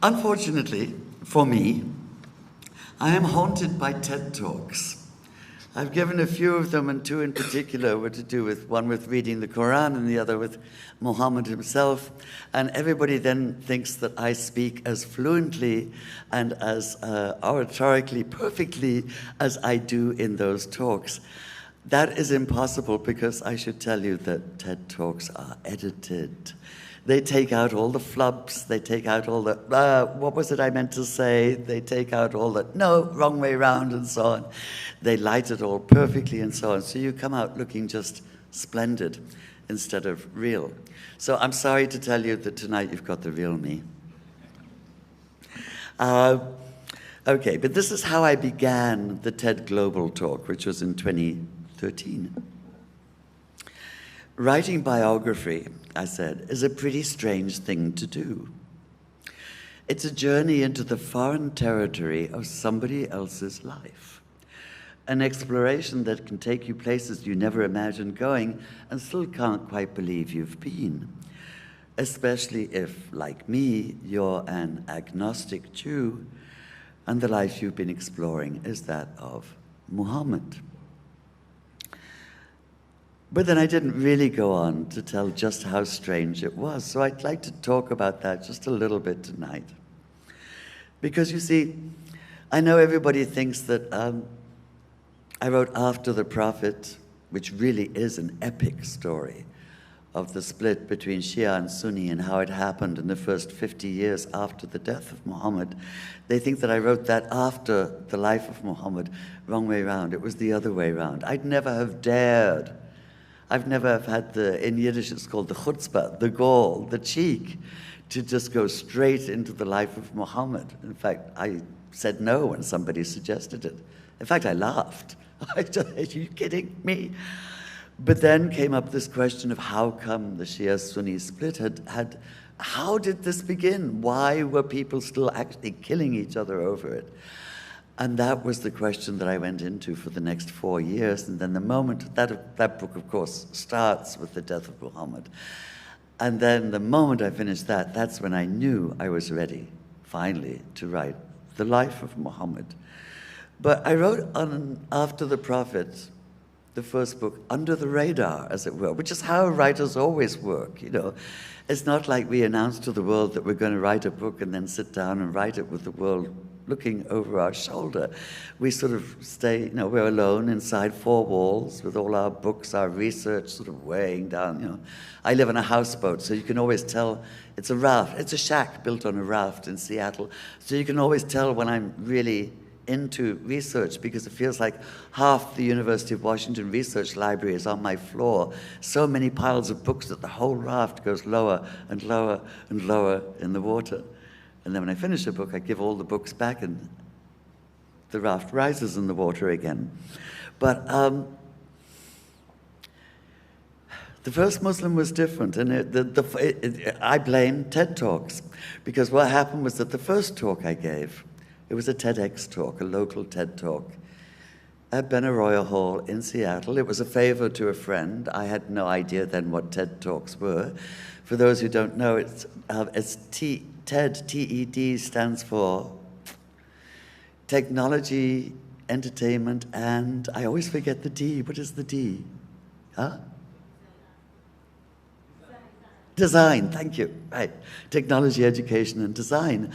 Unfortunately, for me, I am haunted by TED Talks. I've given a few of them, and two in particular were to do with, one with reading the Quran and the other with Muhammad himself. And everybody then thinks that I speak as fluently and as oratorically perfectly as I do in those talks. That is impossible, because I should tell you that TED Talks are edited. They take out all the flubs, they take out all the, what was it I meant to say? They take out all the, no, wrong way round, and so on. They light it all perfectly and so on. So you come out looking just splendid instead of real. So I'm sorry to tell you that tonight you've got the real me. Okay, but this is how I began the TED Global Talk, which was in 2013. Writing biography, I said, is a pretty strange thing to do. It's a journey into the foreign territory of somebody else's life. An exploration that can take you places you never imagined going and still can't quite believe you've been. Especially if, like me, you're an agnostic Jew and the life you've been exploring is that of Muhammad. But then I didn't really go on to tell just how strange it was, so I'd like to talk about that just a little bit tonight. Because you see, I know everybody thinks that I wrote after the Prophet, which really is an epic story of the split between Shia and Sunni and how it happened in the first 50 years after the death of Muhammad. They think that I wrote that after the life of Muhammad. Wrong way around. It was the other way around. I'd never have dared. I've never had in Yiddish it's called the chutzpah, the gall, the cheek, to just go straight into the life of Muhammad. In fact, I said no when somebody suggested it. In fact, I laughed. I said, are you kidding me? But then came up this question of how come the Shia-Sunni split had, how did this begin? Why were people still actually killing each other over it? And that was the question that I went into for the next 4 years. And then the moment, that book, of course, starts with the death of Muhammad. And then the moment I finished that, that's when I knew I was ready, finally, to write the life of Muhammad. But I wrote on After the Prophet, the first book, under the radar, as it were, which is how writers always work, you know. It's not like we announce to the world that we're going to write a book and then sit down and write it with the world looking over our shoulder. We sort of stay, you know, we're alone inside four walls with all our books, our research sort of weighing down, you know. I live on a houseboat, so you can always tell it's a raft. It's a shack built on a raft in Seattle. So you can always tell when I'm really into research, because it feels like half the University of Washington Research Library is on my floor. So many piles of books that the whole raft goes lower and lower and lower in the water. And then when I finish a book, I give all the books back and the raft rises in the water again. But the first Muslim was different, and I blame TED Talks, because what happened was that the first talk I gave, it was a TEDx talk, a local TED Talk, at Benaroya Hall in Seattle. It was a favor to a friend. I had no idea then what TED Talks were. For those who don't know, it's TED, T-E-D, stands for Technology, Entertainment, and I always forget the D. What is the D? Huh? Design, thank you. Right. Technology, Education, and Design.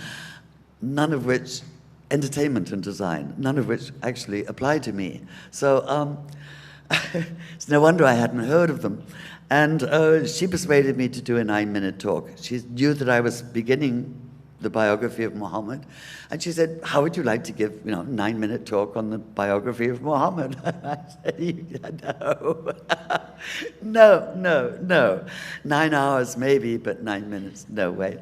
None of which, entertainment and design, none of which actually apply to me. So it's no wonder I hadn't heard of them. And she persuaded me to do a 9-minute talk. She knew that I was beginning the biography of Muhammad. And she said, how would you like to give, you know, a 9-minute talk on the biography of Muhammad? I said, no. no. 9 hours maybe, but 9 minutes, no way.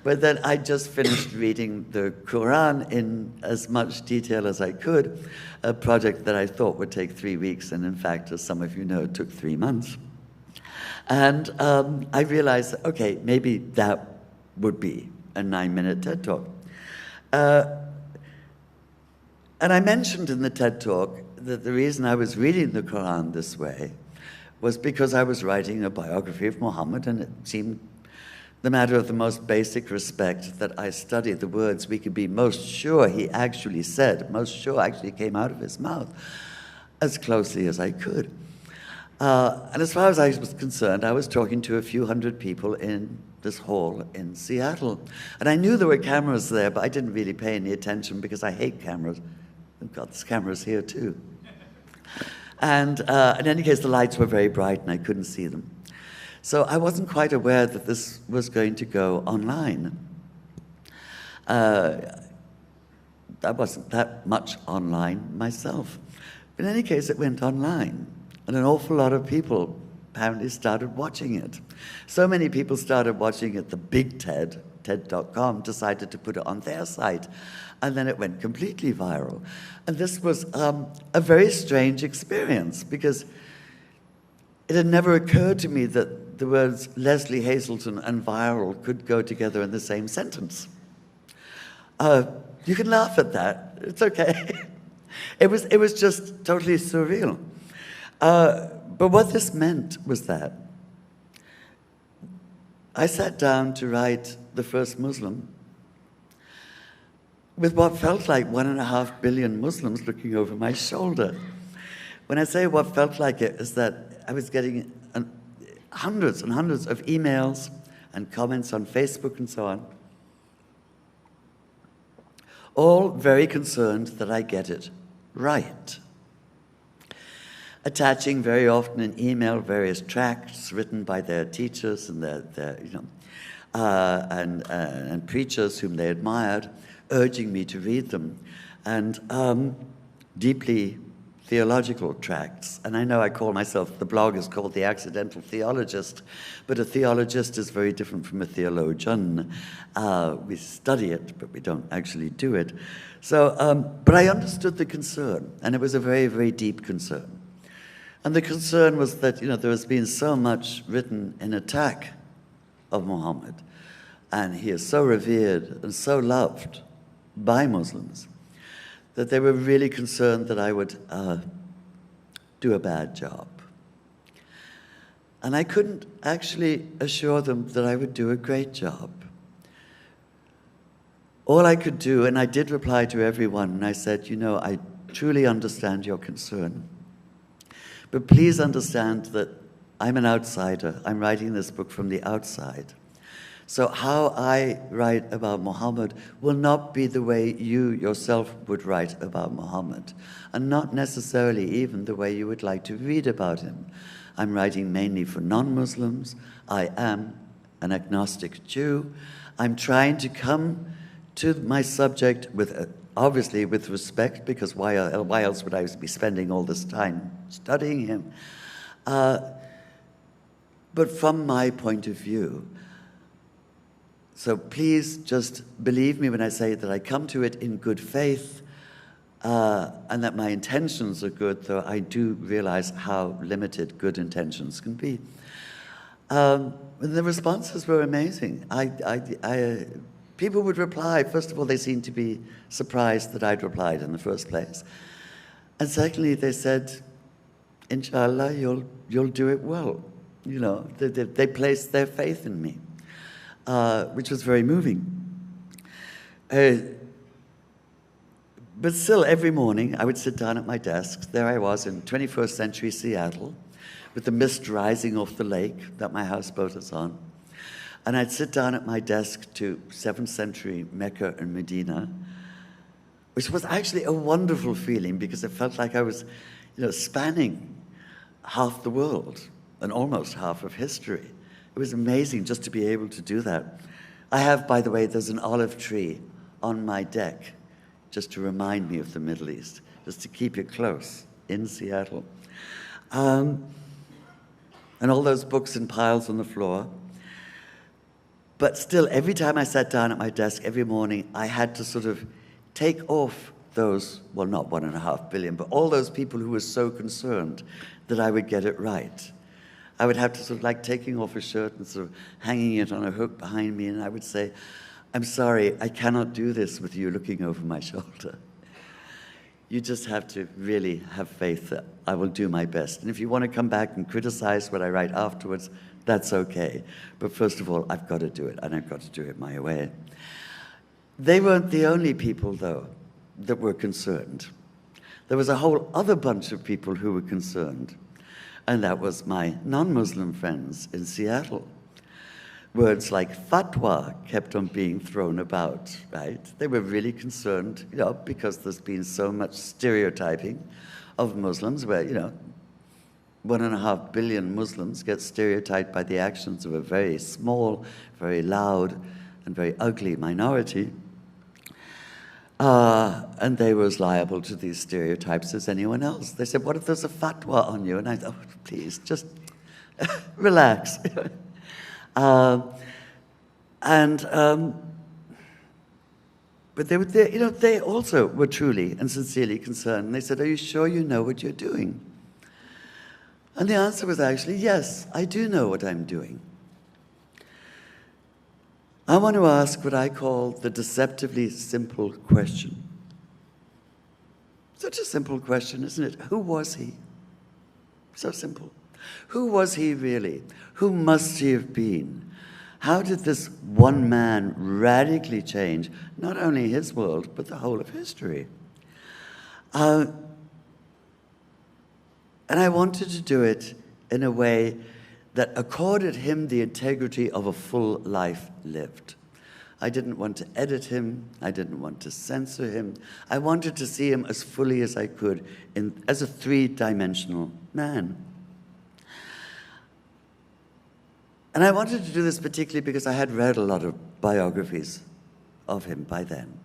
But then I just finished reading the Quran in as much detail as I could, a project that I thought would take 3 weeks, and in fact, as some of you know, it took 3 months. And I realized, okay, maybe that would be a 9-minute TED Talk. And I mentioned in the TED Talk that the reason I was reading the Quran this way was because I was writing a biography of Muhammad, and it seemed the matter of the most basic respect, that I study the words we could be most sure he actually said, most sure actually came out of his mouth, as closely as I could. And as far as I was concerned, I was talking to a few hundred people in this hall in Seattle. And I knew there were cameras there, but I didn't really pay any attention because I hate cameras. Oh God, there's cameras here too. And in any case, the lights were very bright and I couldn't see them. So I wasn't quite aware that this was going to go online. I wasn't that much online myself. But in any case, it went online. And an awful lot of people apparently started watching it. So many people started watching it, the big TED, TED.com, decided to put it on their site. And then it went completely viral. And this was a very strange experience because it had never occurred to me that the words Leslie Hazelton and viral could go together in the same sentence. You can laugh at that. It's okay. It was just totally surreal. But what this meant was that I sat down to write The First Muslim with what felt like 1.5 billion Muslims looking over my shoulder. When I say what felt like it, is that I was getting hundreds and hundreds of emails and comments on Facebook and so on, all very concerned that I get it right. Attaching very often in email various tracts written by their teachers and and preachers whom they admired, urging me to read them, and deeply theological tracts. And I know I call myself, the blog is called The Accidental Theologist, but a theologist is very different from a theologian. We study it, but we don't actually do it. So, but I understood the concern, and it was a very, very deep concern. And the concern was that, there has been so much written in attack of Muhammad, and he is so revered and so loved by Muslims, that they were really concerned that I would do a bad job. And I couldn't actually assure them that I would do a great job. All I could do, and I did reply to everyone, and I said, I truly understand your concern. But please understand that I'm an outsider. I'm writing this book from the outside. So how I write about Muhammad will not be the way you yourself would write about Muhammad, and not necessarily even the way you would like to read about him. I'm writing mainly for non-Muslims. I am an agnostic Jew. I'm trying to come to my subject with, obviously with respect, because why else would I be spending all this time studying him? But from my point of view. So please just believe me when I say that I come to it in good faith, and that my intentions are good, though I do realize how limited good intentions can be. And the responses were amazing. People would reply. First of all, they seemed to be surprised that I'd replied in the first place. And secondly, they said, Inshallah, you'll do it well. They placed their faith in me, which was very moving. But still, every morning, I would sit down at my desk. There I was in 21st century Seattle, with the mist rising off the lake that my houseboat is on. And I'd sit down at my desk to 7th century Mecca and Medina, which was actually a wonderful feeling because it felt like I was, spanning half the world and almost half of history. It was amazing just to be able to do that. I have, by the way, there's an olive tree on my deck just to remind me of the Middle East, just to keep it close in Seattle. And all those books in piles on the floor. But still, every time I sat down at my desk every morning, I had to sort of take off those, well, not 1.5 billion, but all those people who were so concerned that I would get it right. I would have to sort of like taking off a shirt and sort of hanging it on a hook behind me, and I would say, I'm sorry, I cannot do this with you looking over my shoulder. You just have to really have faith that I will do my best. And if you want to come back and criticize what I write afterwards, That's okay. But first of all, I've got to do it, and I've got to do it my way. They weren't the only people, though, that were concerned. There was a whole other bunch of people who were concerned, and that was my non-Muslim friends in Seattle. Words like fatwa kept on being thrown about, right? They were really concerned, because there's been so much stereotyping of Muslims where, 1.5 billion Muslims get stereotyped by the actions of a very small, very loud, and very ugly minority. And they were as liable to these stereotypes as anyone else. They said, what if there's a fatwa on you? And I thought, please, just relax. But they also were truly and sincerely concerned. And they said, are you sure you know what you're doing? And the answer was actually, yes, I do know what I'm doing. I want to ask what I call the deceptively simple question. Such a simple question, isn't it? Who was he? So simple. Who was he really? Who must he have been? How did this one man radically change not only his world, but the whole of history? And I wanted to do it in a way that accorded him the integrity of a full life lived. I didn't want to edit him. I didn't want to censor him. I wanted to see him as fully as I could as a three-dimensional man. And I wanted to do this particularly because I had read a lot of biographies of him by then.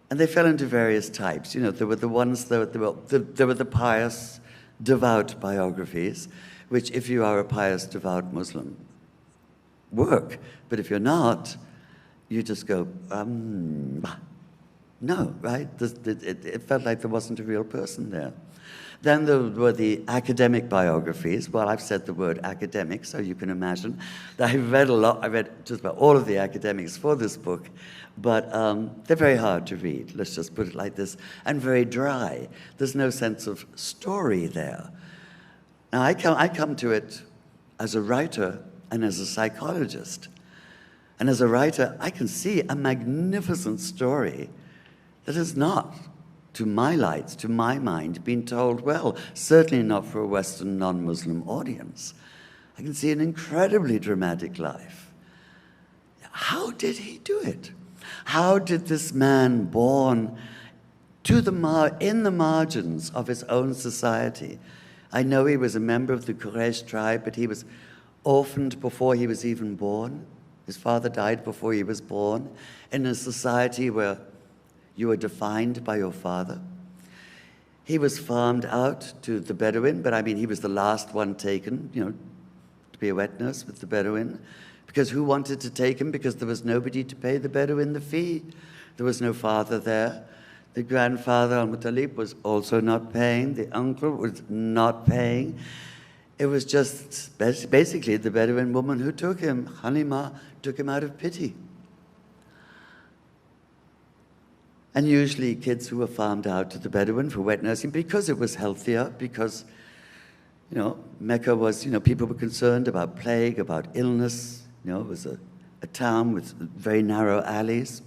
And they fell into various types. There were the ones there were the pious, devout biographies, which, if you are a pious, devout Muslim, work. But if you're not, you just go, no, right? It felt like there wasn't a real person there. Then there were the academic biographies. Well, I've said the word academic, so you can imagine that I've read a lot. I read just about all of the academics for this book, but they're very hard to read, let's just put it like this, and very dry. There's no sense of story there. Now, I come to it as a writer and as a psychologist. And as a writer, I can see a magnificent story that has not, to my lights, to my mind, been told well, certainly not for a Western non-Muslim audience. I can see an incredibly dramatic life. How did he do it? How did this man born in the margins of his own society? I know he was a member of the Quraysh tribe, but he was orphaned before he was even born. His father died before he was born, in a society where you were defined by your father. He was farmed out to the Bedouin, but he was the last one taken, to be a wet nurse with the Bedouin. Because who wanted to take him? Because there was nobody to pay the Bedouin the fee. There was no father there. The grandfather, Al-Muttalib, was also not paying. The uncle was not paying. It was just basically the Bedouin woman who took him. Halima took him out of pity. And usually kids who were farmed out to the Bedouin for wet nursing because it was healthier, because, Mecca was, people were concerned about plague, about illness. It was a town with very narrow alleys.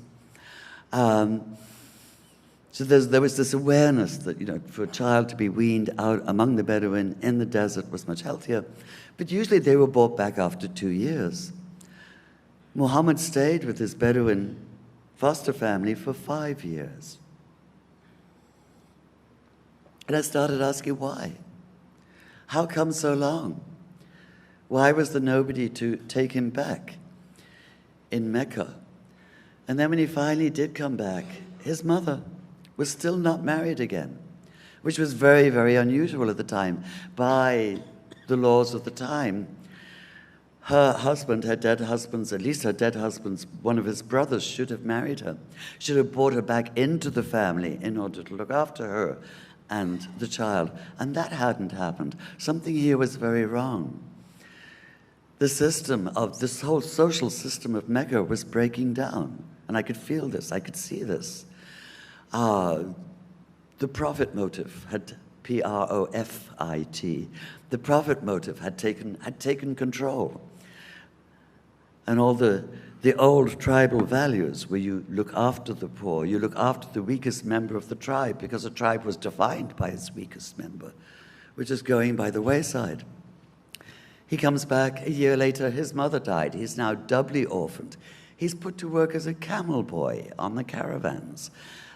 So there was this awareness that, for a child to be weaned out among the Bedouin in the desert was much healthier. But usually they were brought back after 2 years. Muhammad stayed with his Bedouin foster family for 5 years. And I started asking why. How come so long? Why was there nobody to take him back in Mecca? And then when he finally did come back, his mother was still not married again, which was very, very unusual at the time. By the laws of the time, her husband, her dead husband's, at least her dead husband's, one of his brothers should have married her, should have brought her back into the family in order to look after her and the child. And that hadn't happened. Something here was very wrong. The system of this whole social system of Mecca was breaking down. And I could feel this, I could see this. The profit motive had P-R-O-F-I-T. The profit motive had taken control. And all the old tribal values where you look after the poor, you look after the weakest member of the tribe, because a tribe was defined by its weakest member, which is going by the wayside. He comes back a year later, his mother died. He's now doubly orphaned. He's put to work as a camel boy on the caravans.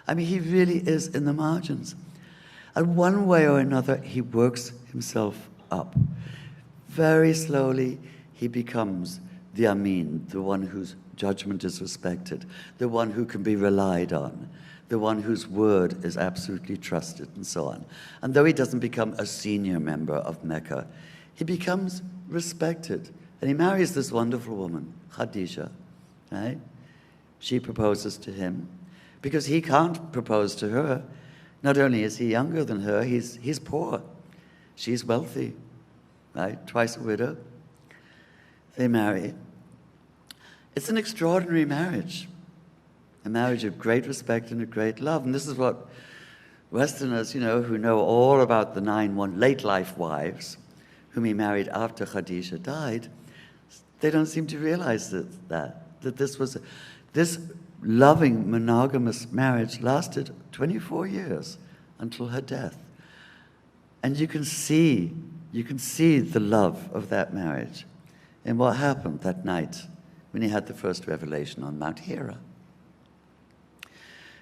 I mean, he really is in the margins. And one way or another, he works himself up. Very slowly, he becomes the Amin, the one whose judgment is respected, the one who can be relied on, the one whose word is absolutely trusted, and so on. And though he doesn't become a senior member of Mecca, he becomes respected. And he marries this wonderful woman, Khadija, right? She proposes to him because he can't propose to her. Not only is he younger than her, he's poor. She's wealthy, right? Twice a widow. They marry. It's an extraordinary marriage, a marriage of great respect and of great love. And this is what Westerners, who know all about the 9 late life wives, whom he married after Khadija died, they don't seem to realize that this loving monogamous marriage lasted 24 years until her death. And you can see the love of that marriage in what happened that night when he had the first revelation on Mount Hira.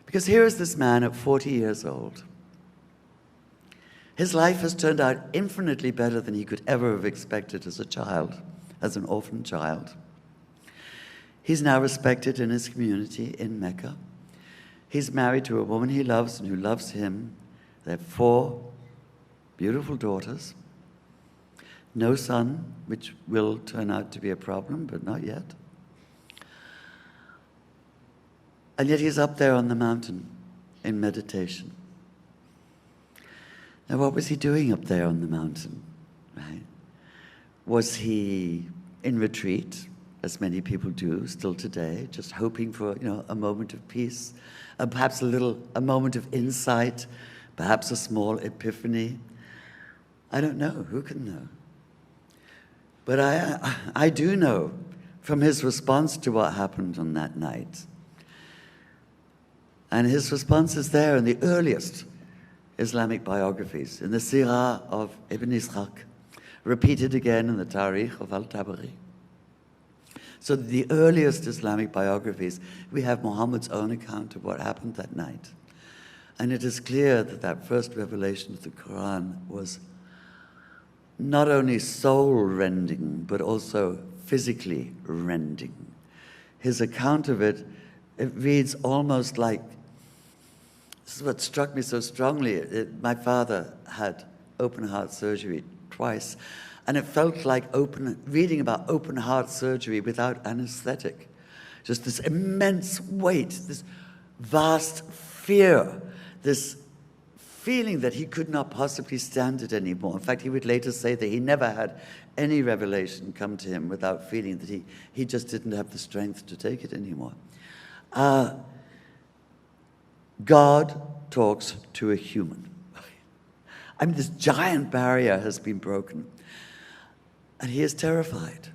Because here is this man at 40 years old. His life has turned out infinitely better than he could ever have expected as a child, as an orphan child. He's now respected in his community in Mecca. He's married to a woman he loves and who loves him. They have 4 beautiful daughters. No son, which will turn out to be a problem, but not yet. And yet he's up there on the mountain in meditation. Now, what was he doing up there on the mountain, right? Was he in retreat, as many people do still today, just hoping for, a moment of peace, perhaps a moment of insight, perhaps a small epiphany? I don't know. Who can know? But I do know from his response to what happened on that night. And his response is there in the earliest Islamic biographies, in the Sirah of Ibn Ishaq, repeated again in the Tarikh of Al-Tabari. So the earliest Islamic biographies, we have Muhammad's own account of what happened that night. And it is clear that that first revelation of the Quran was not only soul-rending, but also physically rending. His account of it reads almost like, this is what struck me so strongly. My father had open heart surgery twice, and it felt like reading about open heart surgery without anesthetic. Just this immense weight, this vast fear, this feeling that he could not possibly stand it anymore. In fact, he would later say that he never had any revelation come to him without feeling that he just didn't have the strength to take it anymore. God talks to a human. I mean, this giant barrier has been broken, and he is terrified.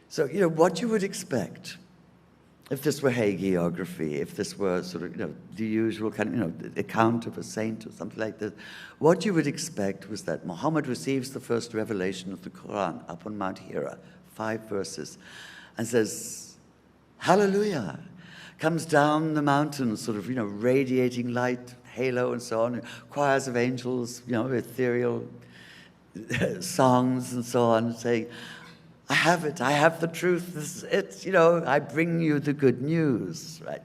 So, what you would expect if this were hagiography, if this were sort of, the usual kind of, account of a saint or something like this, what you would expect was that Muhammad receives the first revelation of the Quran up on Mount Hira, 5 verses, and says, hallelujah, comes down the mountain, sort of, radiating light, halo and so on, choirs of angels, ethereal songs and so on, saying, I have it, I have the truth, this is it, I bring you the good news, right?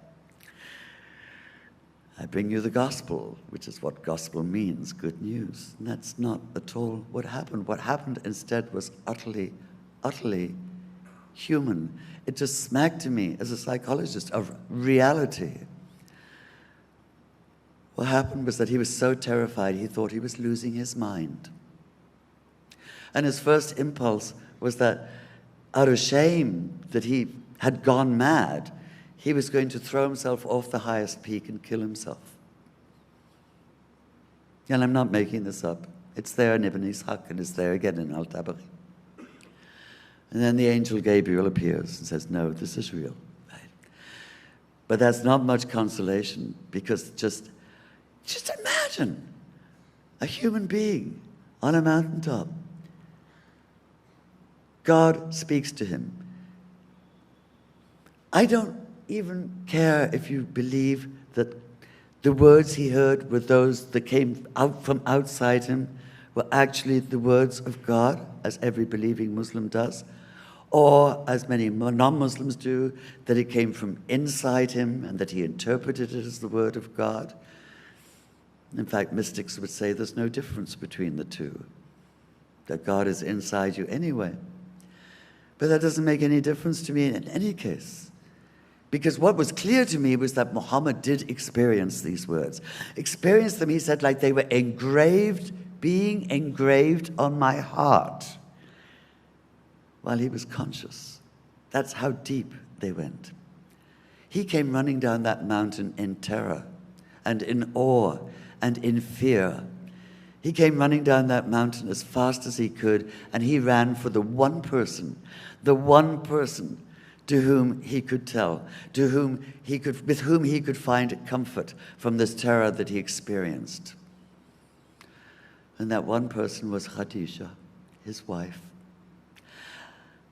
I bring you the gospel, which is what gospel means, good news. And that's not at all what happened. What happened instead was utterly, utterly human. It just smacked to me, as a psychologist, of reality. What happened was that he was so terrified, he thought he was losing his mind. And his first impulse was that, out of shame that he had gone mad, he was going to throw himself off the highest peak and kill himself. And I'm not making this up. It's there in Ibn Ishaq, and it's there again in Al-Tabari. And then the angel Gabriel appears and says, no, this is real. Right? But that's not much consolation, because just imagine a human being on a mountaintop. God speaks to him. I don't even care if you believe that the words he heard were those that came out from outside him, were actually the words of God, as every believing Muslim does, or as many non-Muslims do, that it came from inside him and that he interpreted it as the word of God. In fact, mystics would say there's no difference between the two, that God is inside you anyway. But that doesn't make any difference to me in any case. Because what was clear to me was that Muhammad did experience these words. Experience them, he said, like they were engraved, being engraved on my heart while he was conscious. That's how deep they went. He came running down that mountain in terror and in awe and in fear. He came running down that mountain as fast as he could, and he ran for the one person to whom he could tell, with whom he could find comfort from this terror that he experienced. And that one person was Khadija, his wife.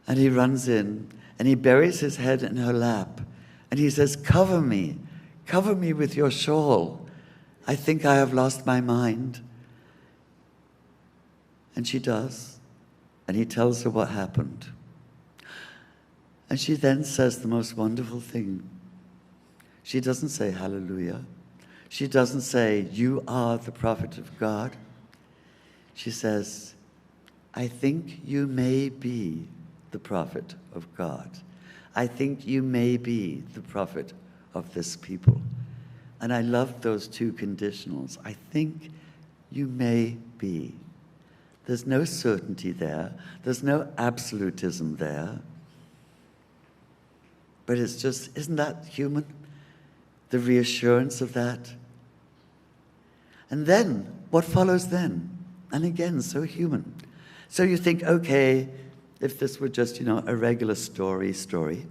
And he runs in, and he buries his head in her lap, and he says, cover me with your shawl. I think I have lost my mind. And she does, and he tells her what happened. And she then says the most wonderful thing. She doesn't say hallelujah. She doesn't say, you are the prophet of God. She says, I think you may be the prophet of God. I think you may be the prophet of this people. And I love those two conditionals. I think you may be. There's no certainty there. There's no absolutism there. But it's just, isn't that human? The reassurance of that. And then, what follows then? And again, so human. So you think, okay, if this were just, a regular story,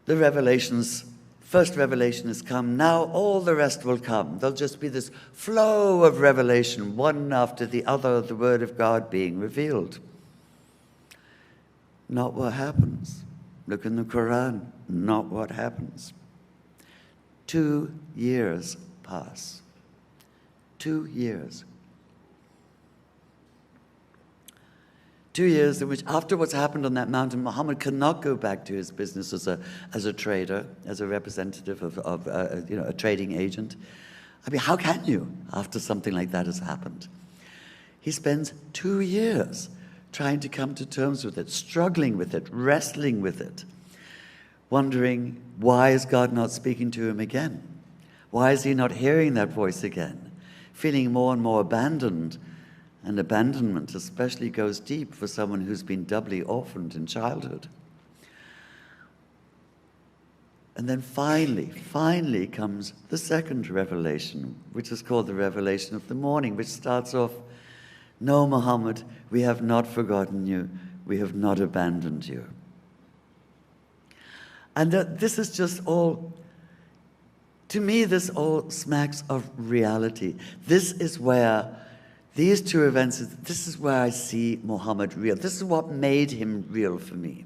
the revelations, first revelation has come, now all the rest will come. There'll just be this flow of revelation, one after the other, the word of God being revealed. Not what happens. Look in the Quran, not what happens. 2 years pass. 2 years. 2 years in which, after what's happened on that mountain, Muhammad cannot go back to his business as a trader, as a representative of a trading agent. I mean, how can you, after something like that has happened? He spends 2 years trying to come to terms with it, struggling with it, wrestling with it, wondering, why is God not speaking to him again? Why is he not hearing that voice again? Feeling more and more abandoned. And abandonment especially goes deep for someone who's been doubly orphaned in childhood. And then finally comes the second revelation, which is called the revelation of the morning, which starts off, no, Muhammad, we have not forgotten you. We have not abandoned you. And this is just all, to me, this all smacks of reality. This is where these two events, this is where I see Muhammad real. This is what made him real for me.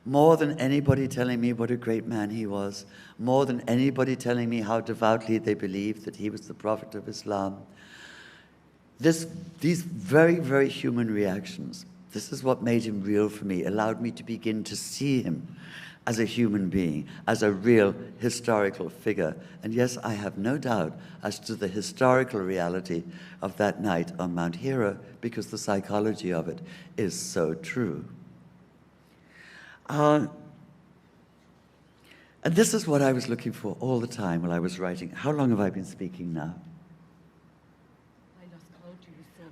More than anybody telling me what a great man he was, more than anybody telling me how devoutly they believed that he was the prophet of Islam, these very, very human reactions, this is what made him real for me, allowed me to begin to see him as a human being, as a real historical figure. And yes, I have no doubt as to the historical reality of that night on Mount Hira, because the psychology of it is so true. And this is what I was looking for all the time while I was writing. How long have I been speaking now?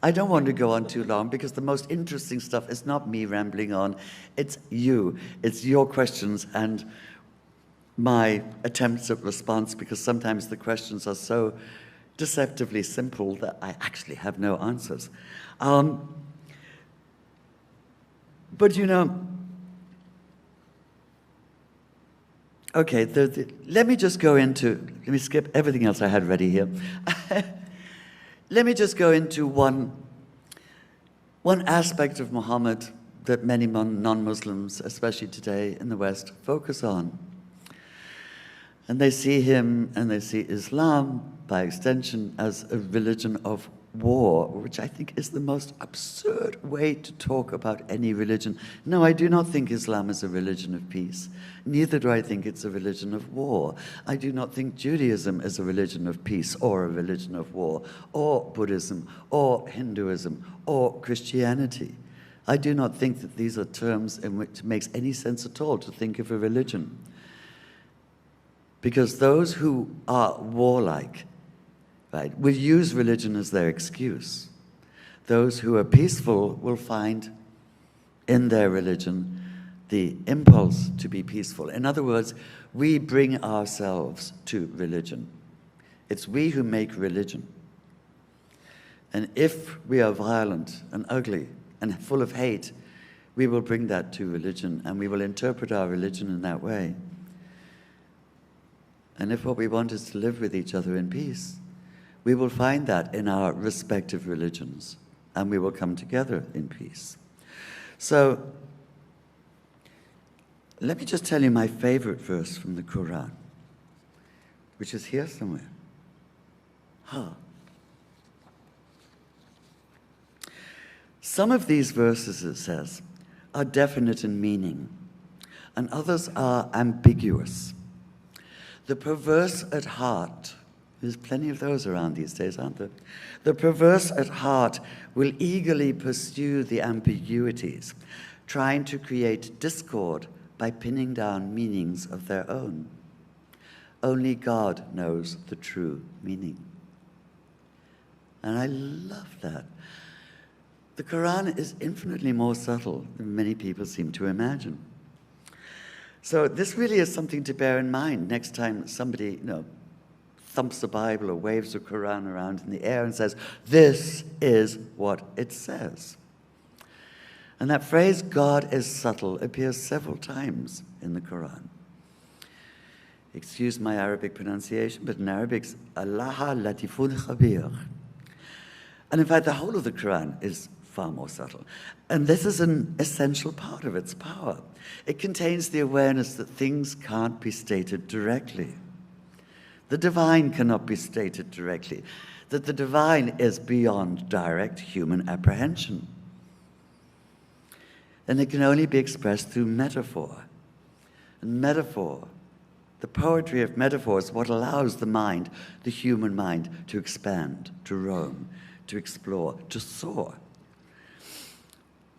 I don't want to go on too long, because the most interesting stuff is not me rambling on. It's you. It's your questions and my attempts at response, because sometimes the questions are so deceptively simple that I actually have no answers. But you know, okay, let me skip everything else I had ready here. Let me just go into one aspect of Muhammad that many non-Muslims, especially today in the West, focus on. And they see him and they see Islam, by extension, as a religion of war, which I think is the most absurd way to talk about any religion. No, I do not think Islam is a religion of peace. Neither do I think it's a religion of war. I do not think Judaism is a religion of peace or a religion of war, or Buddhism, or Hinduism, or Christianity. I do not think that these are terms in which it makes any sense at all to think of a religion. Because those who are warlike, right, will use religion as their excuse. Those who are peaceful will find in their religion the impulse to be peaceful. In other words, we bring ourselves to religion. It's we who make religion. And if we are violent and ugly and full of hate, we will bring that to religion, and we will interpret our religion in that way. And if what we want is to live with each other in peace, we will find that in our respective religions, and we will come together in peace. So, let me just tell you my favorite verse from the Quran, which is here somewhere. Some of these verses, it says, are definite in meaning, and others are ambiguous. The perverse at heart, there's plenty of those around these days, aren't there? The perverse at heart will eagerly pursue the ambiguities, trying to create discord by pinning down meanings of their own. Only God knows the true meaning. And I love that. The Quran is infinitely more subtle than many people seem to imagine. So this really is something to bear in mind next time somebody, thumps the Bible or waves the Quran around in the air and says, this is what it says. And that phrase, God is subtle, appears several times in the Quran. Excuse my Arabic pronunciation, but in Arabic, it's Allah latifun khabir. And in fact, the whole of the Quran is far more subtle. And this is an essential part of its power. It contains the awareness that things can't be stated directly. The divine cannot be stated directly. That the divine is beyond direct human apprehension. And it can only be expressed through metaphor. And metaphor, the poetry of metaphor, is what allows the mind, the human mind, to expand, to roam, to explore, to soar.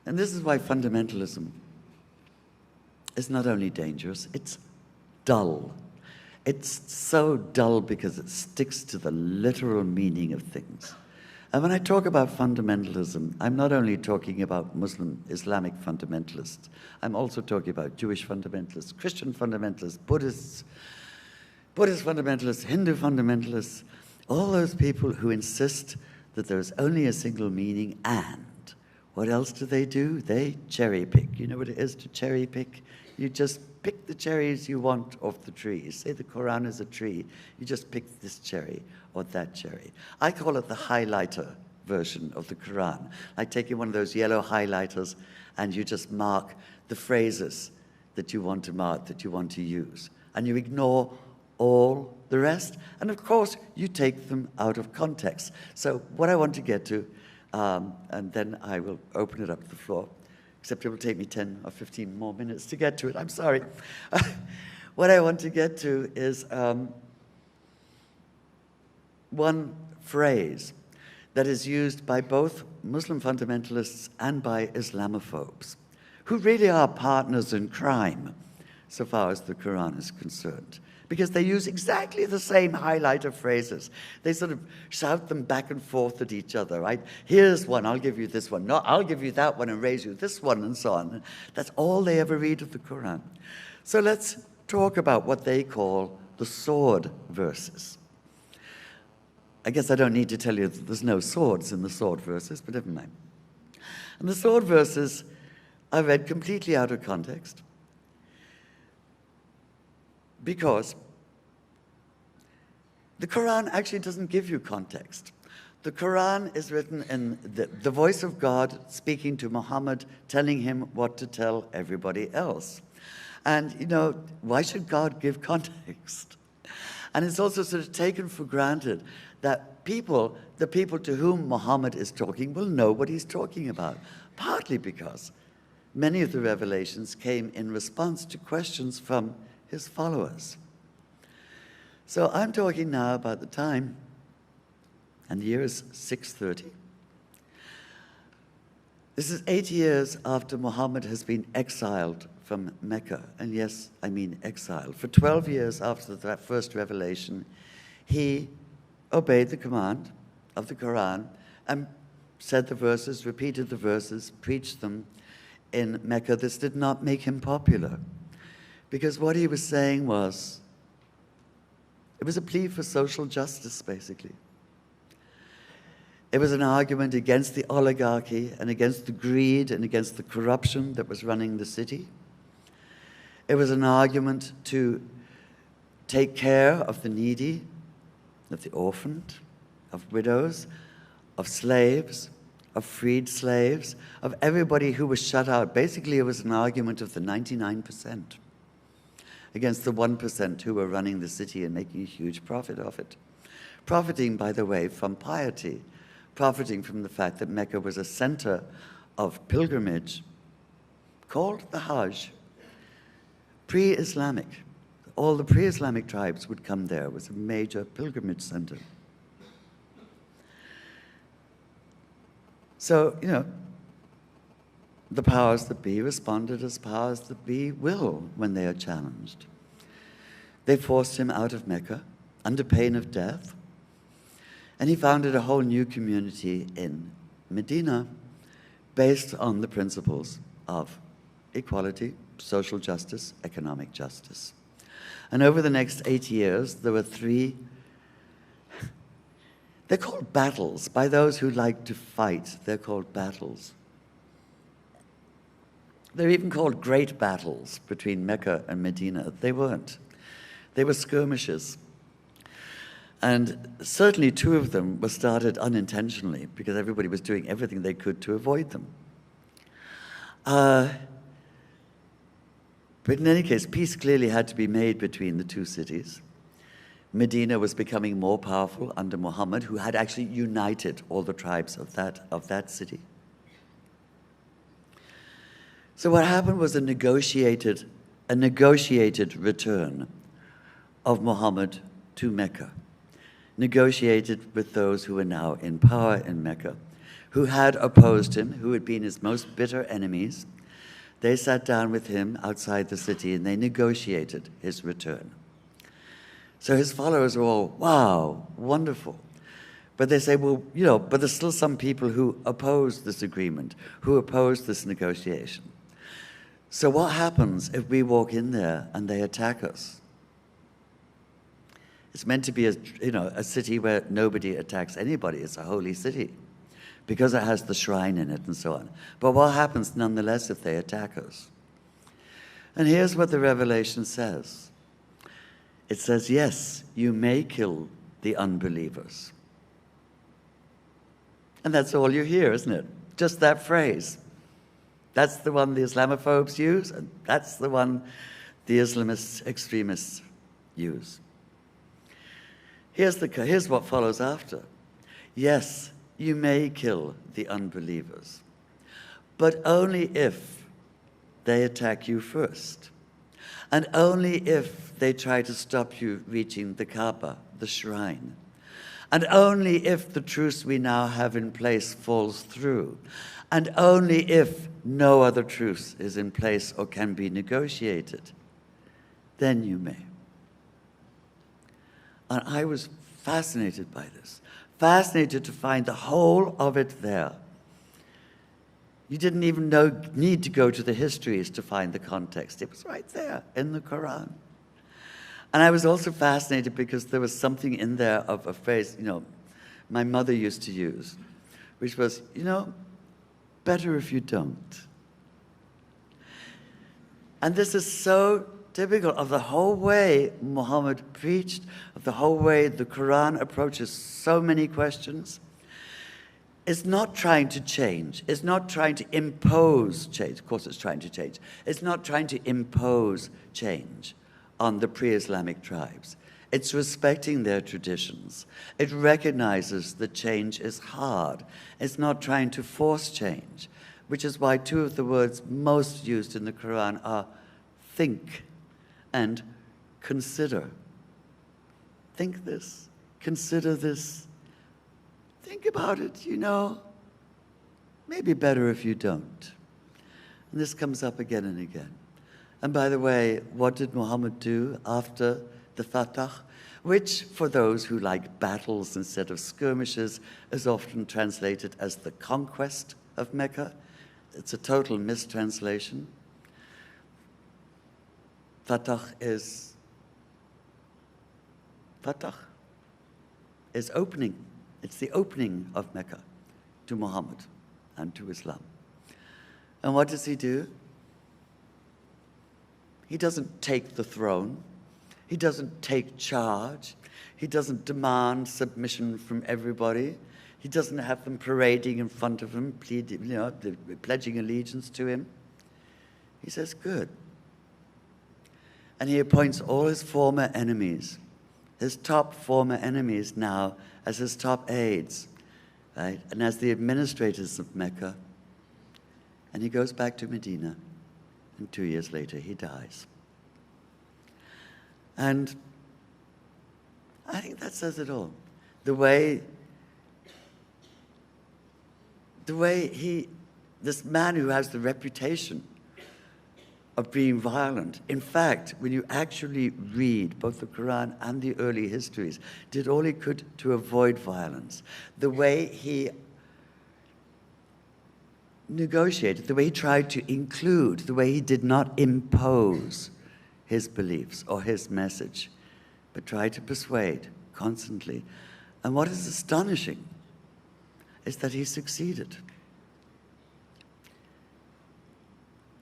And this is why fundamentalism is not only dangerous, it's dull. It's so dull because it sticks to the literal meaning of things. And when I talk about fundamentalism, I'm not only talking about Muslim, Islamic fundamentalists, I'm also talking about Jewish fundamentalists, Christian fundamentalists, Buddhist fundamentalists, Hindu fundamentalists, all those people who insist that there is only a single meaning, and what else do? They cherry pick. You know what it is to cherry pick? You just pick the cherries you want off the tree. Say the Quran is a tree. You just pick this cherry or that cherry. I call it the highlighter version of the Quran. Like taking one of those yellow highlighters and you just mark the phrases that you want to mark, that you want to use. And you ignore all the rest. And of course, you take them out of context. So what I want to get to, and then I will open it up to the floor, except it will take me 10 or 15 more minutes to get to it. I'm sorry. What I want to get to is one phrase that is used by both Muslim fundamentalists and by Islamophobes, who really are partners in crime, so far as the Quran is concerned. Because they use exactly the same highlighter phrases. They sort of shout them back and forth at each other, right? Here's one, I'll give you this one. No, I'll give you that one and raise you this one, and so on. That's all they ever read of the Quran. So let's talk about what they call the sword verses. I guess I don't need to tell you that there's no swords in the sword verses, but never mind. And the sword verses I read completely out of context because the Quran actually doesn't give you context. The Quran is written in the voice of God speaking to Muhammad, telling him what to tell everybody else. And, you know, why should God give context? And it's also sort of taken for granted that the people to whom Muhammad is talking will know what he's talking about, partly because many of the revelations came in response to questions from his followers. So I'm talking now about the time, and the year is 630. This is 8 years after Muhammad has been exiled from Mecca, and yes, I mean exiled. For 12 years after that first revelation, he obeyed the command of the Quran and said the verses, repeated the verses, preached them in Mecca. This did not make him popular, because what he was saying was, it was a plea for social justice, basically. It was an argument against the oligarchy and against the greed and against the corruption that was running the city. It was an argument to take care of the needy, of the orphaned, of widows, of slaves, of freed slaves, of everybody who was shut out. Basically, it was an argument of the 99% against the 1% who were running the city and making a huge profit of it. Profiting, by the way, from piety, profiting from the fact that Mecca was a center of pilgrimage called the Hajj, pre-Islamic. All the pre-Islamic tribes would come there. It was a major pilgrimage center. So, you know, the powers that be responded as powers that be will when they are challenged. They forced him out of Mecca under pain of death, and he founded a whole new community in Medina based on the principles of equality, social justice, economic justice. And over the next 8 years, there were 3, they're called battles. By those who like to fight, they're called battles. They're even called great battles between Mecca and Medina. They weren't. They were skirmishes. And certainly 2 of them were started unintentionally because everybody was doing everything they could to avoid them. But in any case, peace clearly had to be made between the 2 cities. Medina was becoming more powerful under Muhammad, who had actually united all the tribes of that city. So what happened was a negotiated return of Muhammad to Mecca, negotiated with those who were now in power in Mecca, who had opposed him, who had been his most bitter enemies. They sat down with him outside the city and they negotiated his return. So his followers were all, wow, wonderful. But they say, well, you know, but there's still some people who oppose this agreement, who oppose this negotiation. So what happens if we walk in there and they attack us? It's meant to be a city where nobody attacks anybody. It's a holy city because it has the shrine in it and so on. But what happens nonetheless if they attack us? And here's what the Revelation says. It says, yes, you may kill the unbelievers. And that's all you hear, isn't it? Just that phrase. That's the one the Islamophobes use, and that's the one the Islamist extremists use. Here's what follows after. Yes, you may kill the unbelievers, but only if they attack you first, and only if they try to stop you reaching the Kaaba, the shrine, and only if the truce we now have in place falls through, and only if no other truce is in place or can be negotiated, then you may. And I was fascinated by this, fascinated to find the whole of it there. You didn't even need to go to the histories to find the context. It was right there in the Quran. And I was also fascinated because there was something in there of a phrase, you know, my mother used to use, which was, you know, better if you don't. And this is so typical of the whole way Muhammad preached, of the whole way the Quran approaches so many questions. It's not trying to change. It's not trying to impose change. Of course it's trying to change. It's not trying to impose change on the pre-Islamic tribes. It's respecting their traditions. It recognizes that change is hard. It's not trying to force change, which is why two of the words most used in the Quran are think and consider. Think this, consider this, think about it, you know. Maybe better if you don't. And this comes up again and again. And by the way, what did Muhammad do after the Fatah? Which, for those who like battles instead of skirmishes, is often translated as the conquest of Mecca. It's a total mistranslation. Fatah is opening. It's the opening of Mecca to Muhammad and to Islam. And what does he do? He doesn't take the throne. He doesn't take charge. He doesn't demand submission from everybody. He doesn't have them parading in front of him, pledging allegiance to him. He says, good. And he appoints all his former enemies, his top former enemies now, as his top aides, right? And as the administrators of Mecca. And he goes back to Medina, and 2 years later he dies. And I think that says it all. The way this man who has the reputation of being violent, in fact, when you actually read both the Quran and the early histories, did all he could to avoid violence. The way he negotiated, the way he tried to include, the way he did not impose his beliefs or his message, but tried to persuade constantly. And what is astonishing is that he succeeded.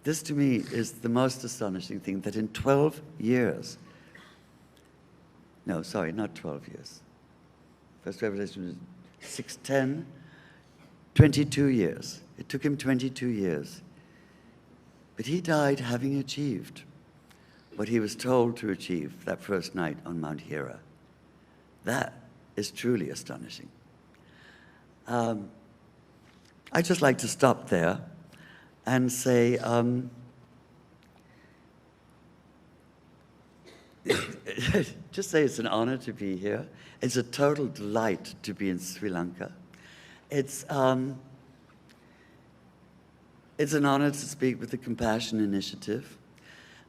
This to me is the most astonishing thing, that in 12 years, no, sorry, not 12 years. First revelation was 610, 22 years. It took him 22 years. But he died having achieved what he was told to achieve that first night on Mount Hira. That is truly astonishing. I'd just like to stop there and say, just say it's an honor to be here. It's a total delight to be in Sri Lanka. It's an honor to speak with the Compassion Initiative.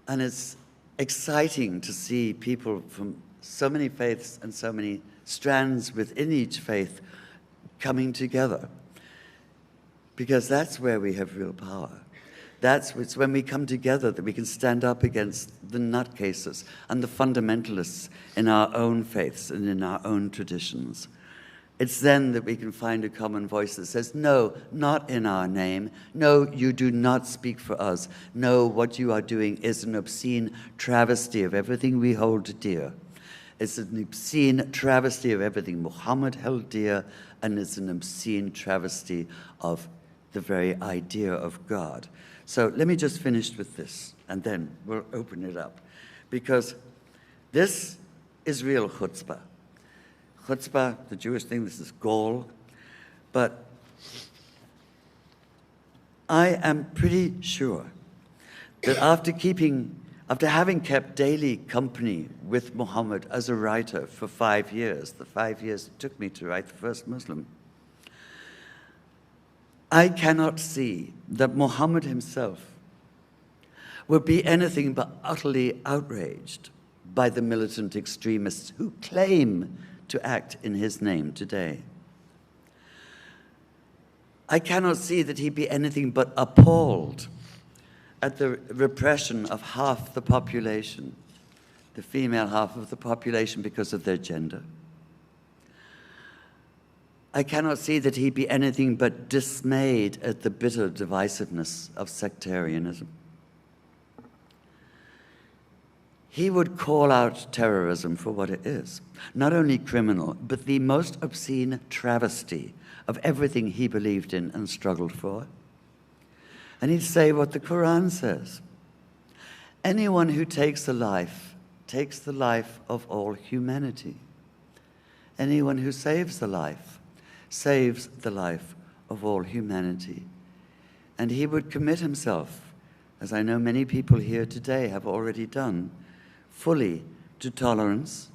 And it's exciting to see people from so many faiths and so many strands within each faith coming together. Because that's where we have real power. It's when we come together that we can stand up against the nutcases and the fundamentalists in our own faiths and in our own traditions. It's then that we can find a common voice that says, no, not in our name. No, you do not speak for us. No, what you are doing is an obscene travesty of everything we hold dear. It's an obscene travesty of everything Muhammad held dear, and it's an obscene travesty of the very idea of God. So let me just finish with this, and then we'll open it up. Because this is real chutzpah. Chutzpah, the Jewish thing, this is gall. But I am pretty sure that after having kept daily company with Muhammad as a writer for 5 years, the 5 years it took me to write the first Muslim, I cannot see that Muhammad himself would be anything but utterly outraged by the militant extremists who claim to act in his name today. I cannot see that he'd be anything but appalled at the repression of half the population, the female half of the population, because of their gender. I cannot see that he be anything but dismayed at the bitter divisiveness of sectarianism. He would call out terrorism for what it is, not only criminal, but the most obscene travesty of everything he believed in and struggled for. And he'd say what the Quran says. Anyone who takes a life takes the life of all humanity. Anyone who saves a life saves the life of all humanity. And he would commit himself, as I know many people here today have already done, fully to tolerance,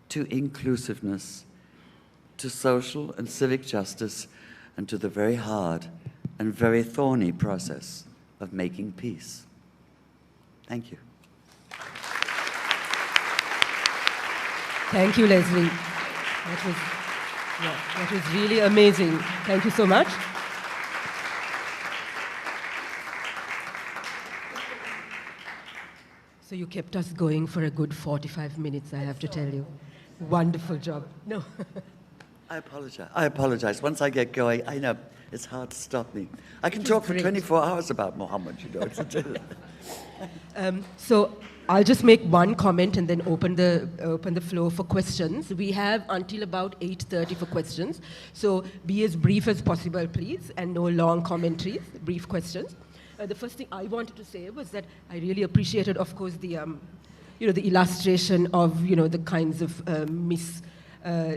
to inclusiveness, to social and civic justice, and to the very hard and very thorny process of making peace. Thank you. Thank you, Leslie. That was really amazing. Thank you so much. So you kept us going for a good 45 minutes, I have to tell you. Wonderful job. No. I apologize. Once I get going, I know it's hard to stop me. I can talk for 24 hours about Muhammad, you know. So I'll just make one comment and then open the floor for questions. We have until about 8:30 for questions. So be as brief as possible, please, and no long commentaries, brief questions. The first thing I wanted to say was that I really appreciated, of course, the illustration of, the kinds of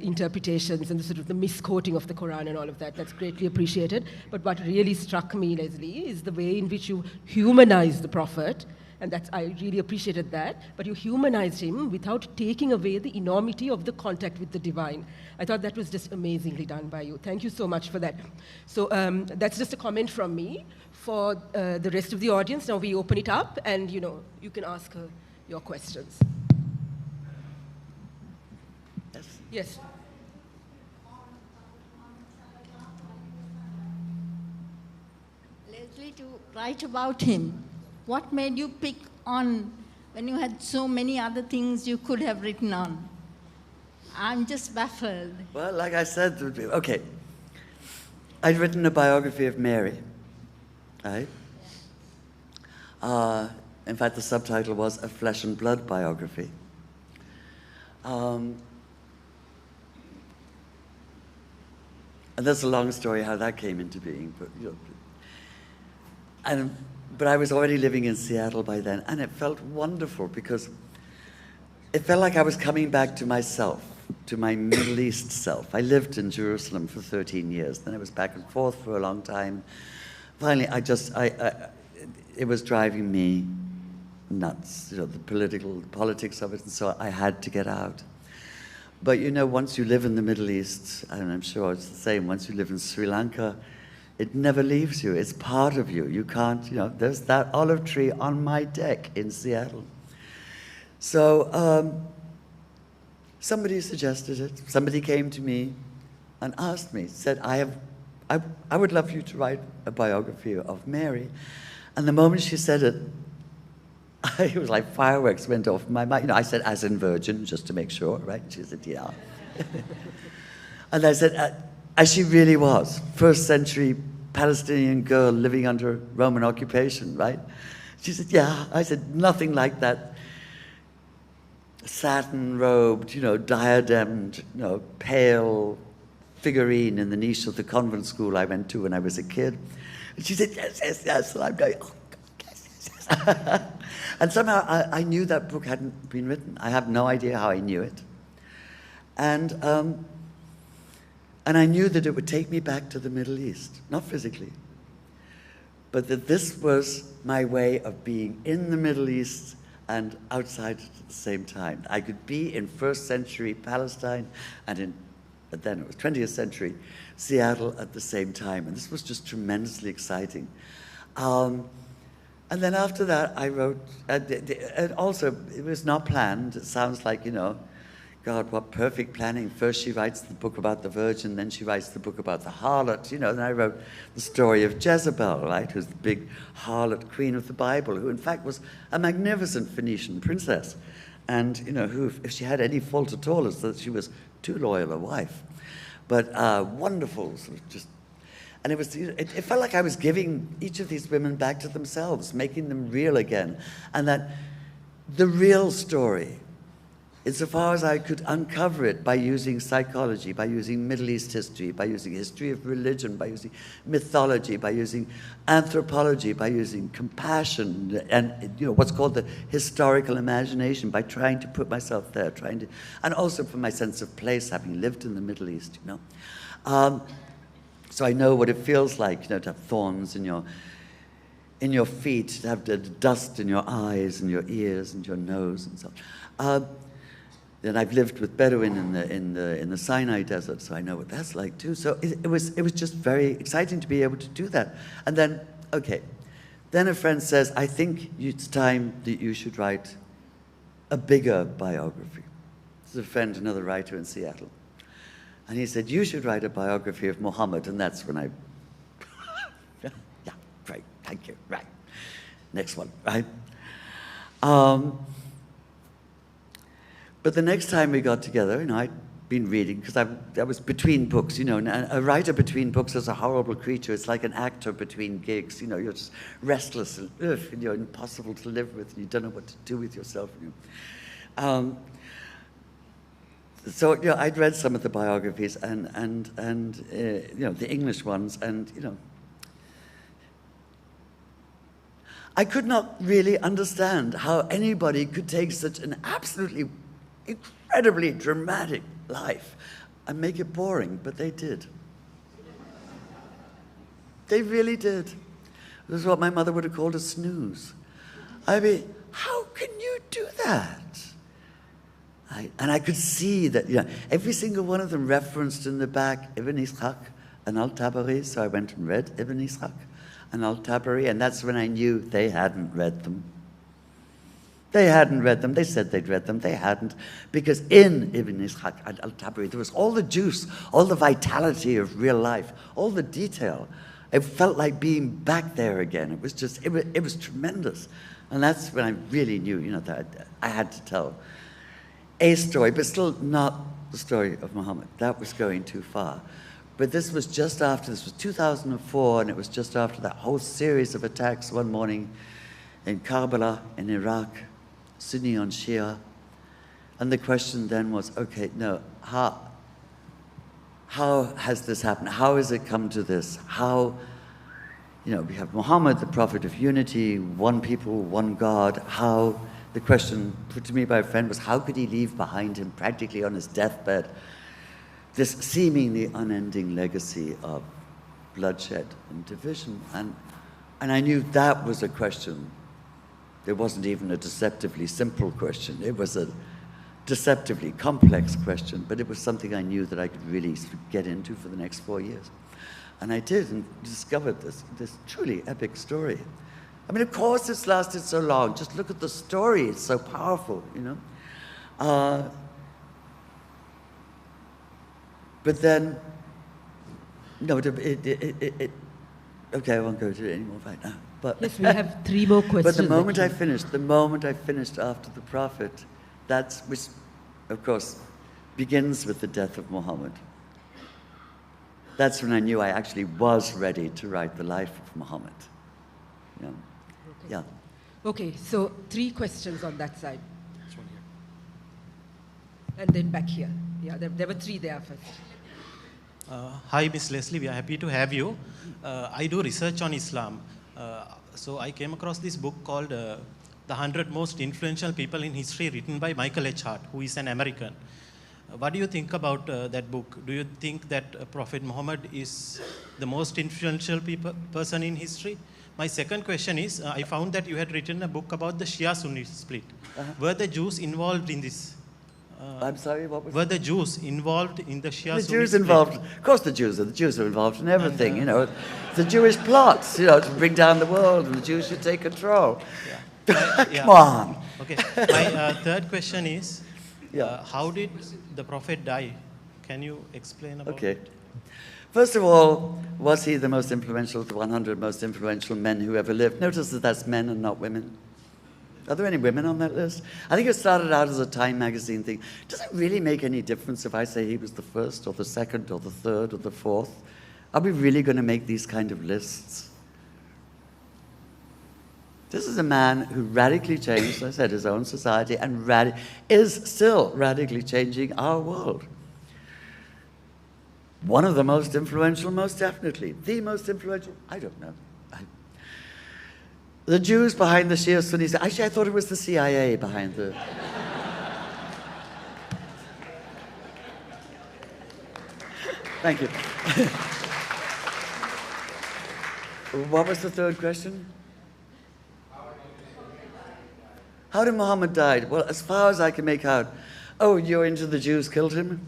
interpretations and the sort of the misquoting of the Quran and all of that. That's greatly appreciated. But what really struck me, Leslie, is the way in which you humanize the Prophet. And I really appreciated that. But you humanized him without taking away the enormity of the contact with the divine. I thought that was just amazingly done by you. Thank you so much for that. So that's just a comment from me. For the rest of the audience, now we open it up, and you can ask her your questions. Yes. Leslie, to write about him, what made you pick on when you had so many other things you could have written on? I'm just baffled. Well, like I said, okay, I'd written a biography of Mary, right? In fact, the subtitle was A Flesh and Blood Biography. And that's a long story how that came into being, but I was already living in Seattle by then, and it felt wonderful because it felt like I was coming back to myself, to my Middle East self. I lived in Jerusalem for 13 years, then I was back and forth for a long time. Finally, it was driving me nuts, the politics of it, and so I had to get out. But once you live in the Middle East, and I'm sure it's the same, once you live in Sri Lanka, it never leaves you. It's part of you. You can't, there's that olive tree on my deck in Seattle. So somebody suggested it. Somebody came to me and asked me, said, I would love you to write a biography of Mary. And the moment she said it, it was like fireworks went off in my mind. I said, as in virgin, just to make sure, right? She said, yeah. And I said, as she really was, first century Palestinian girl living under Roman occupation, right? She said, yeah. I said, nothing like that satin-robed, diademed, pale figurine in the niche of the convent school I went to when I was a kid. And she said, yes, yes, yes. And I'm going, oh, God, yes, yes, yes. And somehow I knew that book hadn't been written. I have no idea how I knew it. And I knew that it would take me back to the Middle East, not physically, but that this was my way of being in the Middle East and outside at the same time. I could be in first century Palestine and then it was 20th century Seattle at the same time. And this was just tremendously exciting. And then after that, I wrote, and also, it was not planned. It sounds like, God, what perfect planning. First she writes the book about the Virgin, then she writes the book about the harlot, Then I wrote the story of Jezebel, right, who's the big harlot queen of the Bible, who in fact was a magnificent Phoenician princess. And, who, if she had any fault at all, is that she was too loyal a wife. but wonderful, sort of just, and it felt like I was giving each of these women back to themselves, making them real again, and that the real story, insofar as I could uncover it by using psychology, by using Middle East history, by using history of religion, by using mythology, by using anthropology, by using compassion, and what's called the historical imagination, by trying to put myself there, and also from my sense of place, having lived in the Middle East, So I know what it feels like, to have thorns in your feet, to have the dust in your eyes and your ears and your nose and so on. Then I've lived with Bedouin in the Sinai desert, so I know what that's like too. So it was just very exciting to be able to do that. And then, then a friend says, I think it's time that you should write a bigger biography. This is a friend, another writer in Seattle. And he said, you should write a biography of Muhammad. And that's when I, yeah, great, thank you, right. Next one, right? But the next time we got together, I'd been reading, because I was between books, and a writer between books is a horrible creature. It's like an actor between gigs, you're just restless and you're impossible to live with, and you don't know what to do with yourself. So I'd read some of the biographies and the English ones, and I could not really understand how anybody could take such an absolutely incredibly dramatic life and make it boring, but they did. They really did. This is what my mother would have called a snooze. I mean, how can you do that? And I could see that, every single one of them referenced in the back Ibn Ishaq and Al-Tabari, so I went and read Ibn Ishaq and Al-Tabari, and that's when I knew they hadn't read them. They hadn't read them. They said they'd read them. They hadn't, because in Ibn Ishaq and Al-Tabari, there was all the juice, all the vitality of real life, all the detail. It felt like being back there again. It was just, it was tremendous. And that's when I really knew, that I had to tell a story, but still not the story of Muhammad. That was going too far. But this was 2004, and it was just after that whole series of attacks one morning in Karbala, in Iraq, Sunni on Shia. And the question then was, how has this happened? How has it come to this? How, we have Muhammad, the prophet of unity, one people, one God. How, the question put to me by a friend was, how could he leave behind him, practically on his deathbed, this seemingly unending legacy of bloodshed and division? And I knew that was a question. It wasn't even a deceptively simple question. It was a deceptively complex question, but it was something I knew that I could really sort of get into for the next 4 years. And I did, and discovered this truly epic story. I mean, of course it's lasted so long. Just look at the story. It's so powerful, But then, no, okay, I won't go into it anymore right now. But yes, we have 3 more questions. But the moment I finished after the Prophet, which, of course, begins with the death of Muhammad. That's when I knew I actually was ready to write the life of Muhammad. Yeah. Okay, so 3 questions on that side. And then back here. Yeah, there were 3 there first. Hi, Miss Leslie. We are happy to have you. I do research on Islam. So I came across this book called The 100 Most Influential People in History, written by Michael H. Hart, who is an American. What do you think about that book? Do you think that Prophet Muhammad is the most influential person in history? My second question is, I found that you had written a book about the Shia-Sunni split. Were the Jews involved in this? I'm sorry, what was Were the Jews involved in the Shia-Sunni split? The Jews involved, of course the Jews are involved in everything, The Jewish plots, to bring down the world, and the Jews should take control. Yeah. Come on. Okay, my third question is, how did the Prophet die? Can you explain about it? First of all, was he the most influential of the 100 most influential men who ever lived? Notice that that's men and not women. Are there any women on that list? I think it started out as a Time magazine thing. Does it really make any difference if I say he was the first or the second or the third or the fourth? Are we really going to make these kind of lists? This is a man who radically changed, as I said, his own society and is still radically changing our world. One of the most influential, most definitely. The most influential, I don't know. The Jews behind the Shia Sunnis, actually I thought it was the CIA behind the... Thank you. What was the third question? How did Muhammad die? Well, as far as I can make out, oh, you're into the Jews killed him?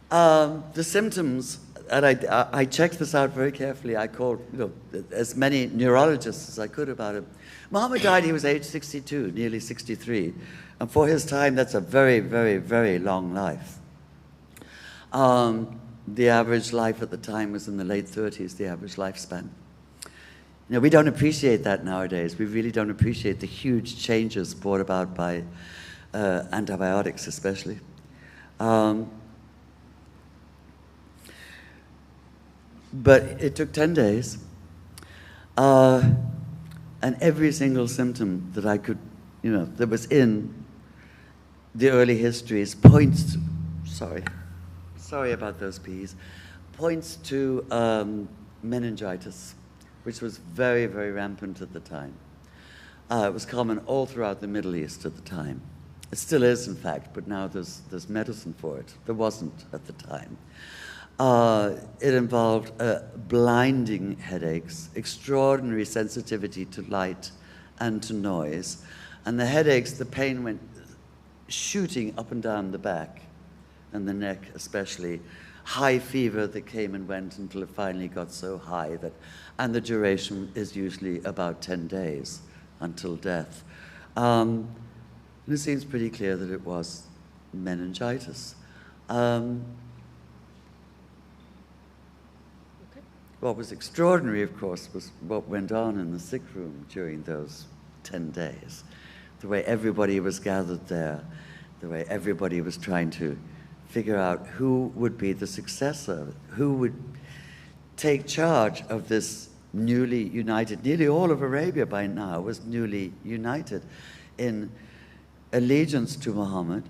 The symptoms, and I checked this out very carefully. I called as many neurologists as I could about it. Muhammad died, he was age 62, nearly 63. And for his time, that's a very, very, very long life. The average life at the time was in the late 30s, the average lifespan. We don't appreciate that nowadays. We really don't appreciate the huge changes brought about by antibiotics, especially. But it took 10 days, and every single symptom that I could, that was in the early histories points to, sorry about those P's, points to meningitis, which was very, very rampant at the time. It was common all throughout the Middle East at the time. It still is, in fact, but now there's medicine for it. There wasn't at the time. It involved blinding headaches, extraordinary sensitivity to light and to noise. And the headaches, the pain went shooting up and down the back and the neck especially. High fever that came and went until it finally got so high that, and the duration is usually about 10 days until death. And it seems pretty clear that it was meningitis. What was extraordinary, of course, was what went on in the sick room during those 10 days. The way everybody was gathered there, the way everybody was trying to figure out who would be the successor, who would take charge of this newly united, nearly all of Arabia by now was newly united in allegiance to Muhammad.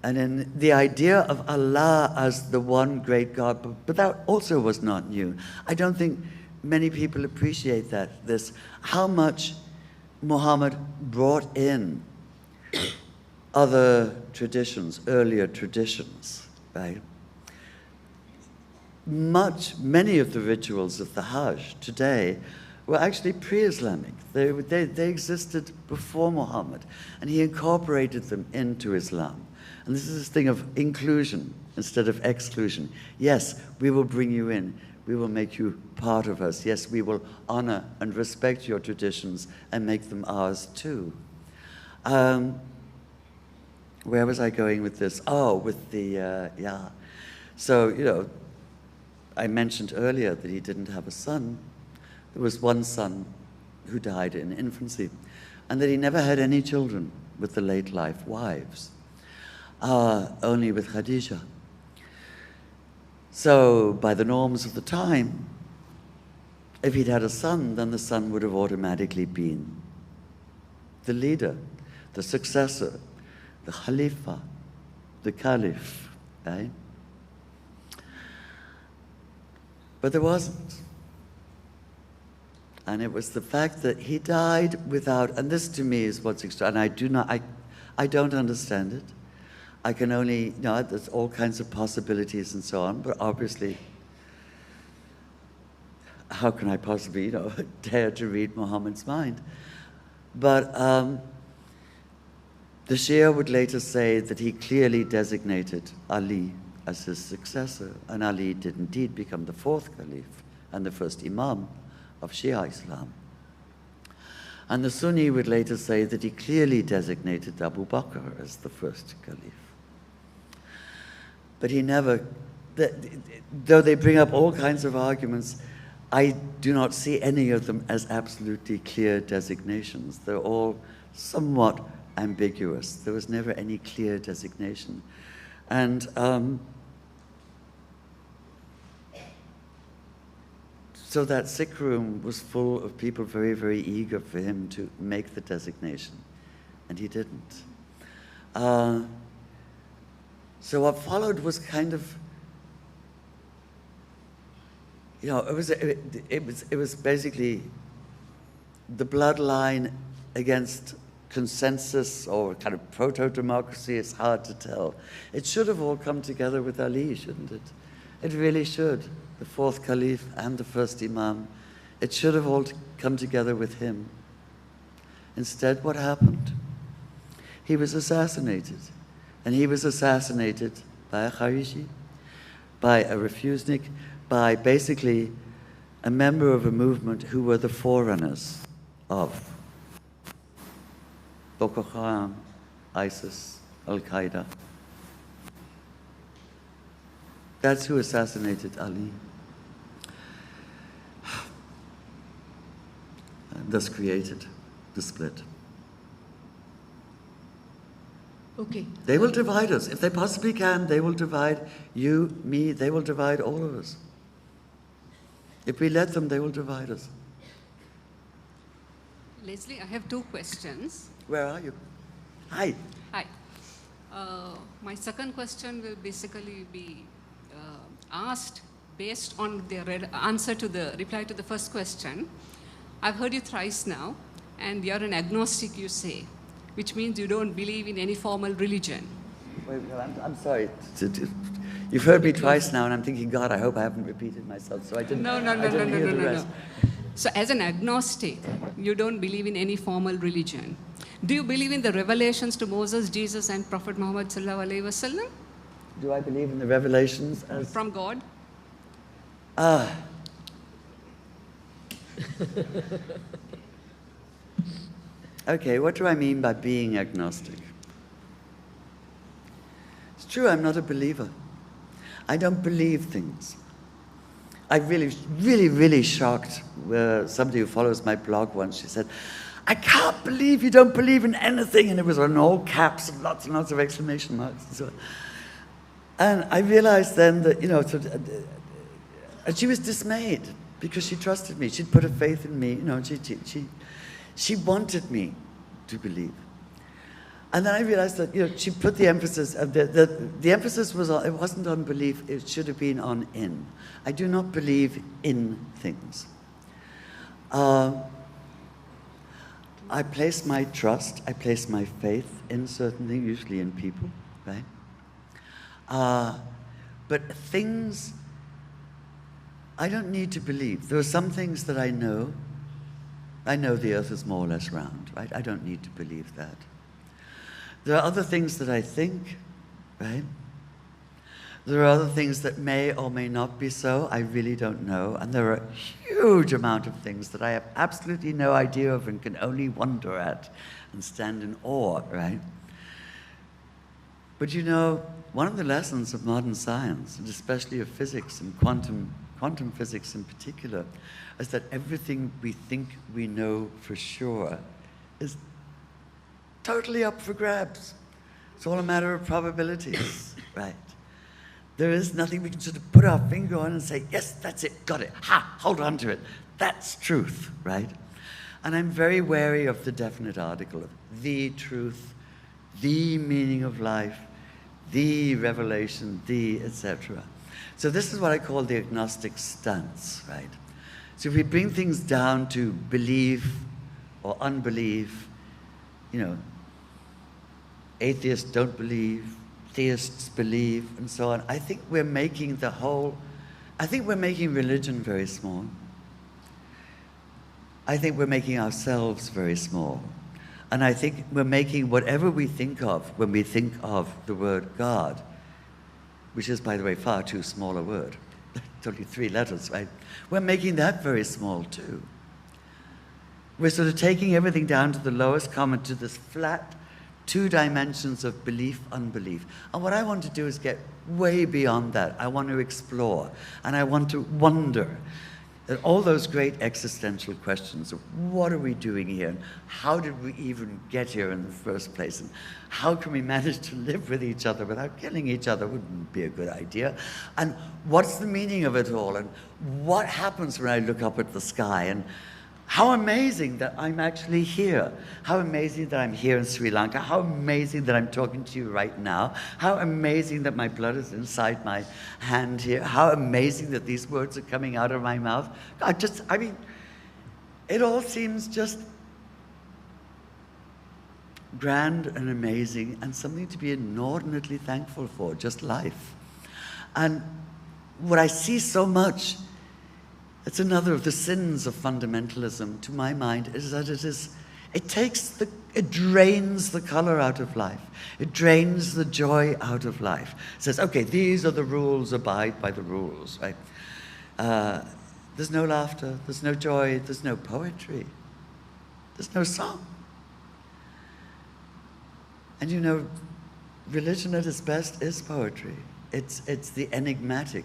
And in the idea of Allah as the one great God, but that also was not new. I don't think many people appreciate that, how much Muhammad brought in other traditions, earlier traditions, right? Many of the rituals of the Hajj today were actually pre-Islamic. They existed before Muhammad, and he incorporated them into Islam. And this is this thing of inclusion instead of exclusion. Yes, we will bring you in. We will make you part of us. Yes, we will honor and respect your traditions and make them ours too. Where was I going with this? Oh, with the, yeah. So, I mentioned earlier that he didn't have a son. There was one son who died in infancy, and that he never had any children with the late life wives. Only with Khadija. So, by the norms of the time, if he'd had a son, then the son would have automatically been the leader, the successor, the Khalifa, the Caliph, right? But there wasn't. And it was the fact that he died without, and this to me is what's extra, and I don't understand it. I can only, there's all kinds of possibilities and so on, but obviously, how can I possibly, dare to read Muhammad's mind? But the Shia would later say that he clearly designated Ali as his successor, and Ali did indeed become the fourth Caliph and the first Imam of Shia Islam. And the Sunni would later say that he clearly designated Abu Bakr as the first Caliph. But he never, though they bring up all kinds of arguments, I do not see any of them as absolutely clear designations. They're all somewhat ambiguous. There was never any clear designation. And so that sick room was full of people very, very eager for him to make the designation, and he didn't. So what followed was kind of, you know, it was basically the bloodline against consensus or kind of proto-democracy. It's hard to tell. It should have all come together with Ali, shouldn't it? It really should. The fourth caliph and the first imam. It should have all come together with him. Instead, what happened? He was assassinated. And he was assassinated by a Khariji, by a refusnik, by basically a member of a movement who were the forerunners of Boko Haram, ISIS, Al-Qaeda. That's who assassinated Ali. And thus created the split. Okay. They will divide us. If they possibly can, they will divide you, me, they will divide all of us. If we let them, they will divide us. Leslie, I have 2 questions. Where are you? Hi. Hi. My second question will basically be asked based on the reply to the first question. I've heard you thrice now, and you're an agnostic, you say, which means you don't believe in any formal religion. Wait, I'm sorry. You've heard me twice now, and I'm thinking, God, I hope I haven't repeated myself. So I didn't. No. So as an agnostic, you don't believe in any formal religion. Do you believe in the revelations to Moses, Jesus, and Prophet Muhammad sallallahu alaihi wasallam? Do I believe in the revelations as From God? Okay, what do I mean by being agnostic? It's true, I'm not a believer. I don't believe things. I really shocked somebody who follows my blog once. She said, I can't believe you don't believe in anything. And it was in all caps and lots of exclamation marks and so on. And I realized then that, you know, and she was dismayed because she trusted me. She'd put her faith in me, you know, she wanted me to believe. And then I realized that, you know, she put the emphasis, the emphasis was on, it wasn't on belief, it should have been on in. I do not believe in things. I place my trust, I place my faith in certain things, usually in people, right? But things, I don't need to believe. There are some things that I know. I know the earth is more or less round, right? I don't need to believe that. There are other things that I think, right? There are other things that may or may not be so. I really don't know. And there are a huge amount of things that I have absolutely no idea of and can only wonder at and stand in awe, right? But you know, one of the lessons of modern science, and especially of physics and quantum physics in particular, is that everything we think we know for sure is totally up for grabs. It's all a matter of probabilities, right? There is nothing we can sort of put our finger on and say, yes, that's it, got it, ha, hold on to it. That's truth, right? And I'm very wary of the definite article of the truth, the meaning of life, the revelation, the etc. So this is what I call the agnostic stance, right? So if we bring things down to belief or unbelief, you know, atheists don't believe, theists believe, and so on. I think we're making religion very small. I think we're making ourselves very small. And I think we're making whatever we think of when we think of the word God, which is, by the way, far too small a word. It's only 3 letters, right? We're making that very small too. We're sort of taking everything down to the lowest common, to this flat 2 dimensions of belief, unbelief. And what I want to do is get way beyond that. I want to explore, and I want to wonder. And all those great existential questions of what are we doing here, and how did we even get here in the first place, and how can we manage to live with each other without killing each other, wouldn't be a good idea, and what's the meaning of it all, and what happens when I look up at the sky, and how amazing that I'm actually here. How amazing that I'm here in Sri Lanka. How amazing that I'm talking to you right now. How amazing that my blood is inside my hand here. How amazing that these words are coming out of my mouth. I mean, it all seems just grand and amazing and something to be inordinately thankful for, just life. And what I see so much, it's another of the sins of fundamentalism, to my mind, is that it drains the color out of life. It drains the joy out of life. It says, okay, these are the rules, abide by the rules, right? There's no laughter, there's no joy, there's no poetry, there's no song. And you know, religion at its best is poetry. It's the enigmatic.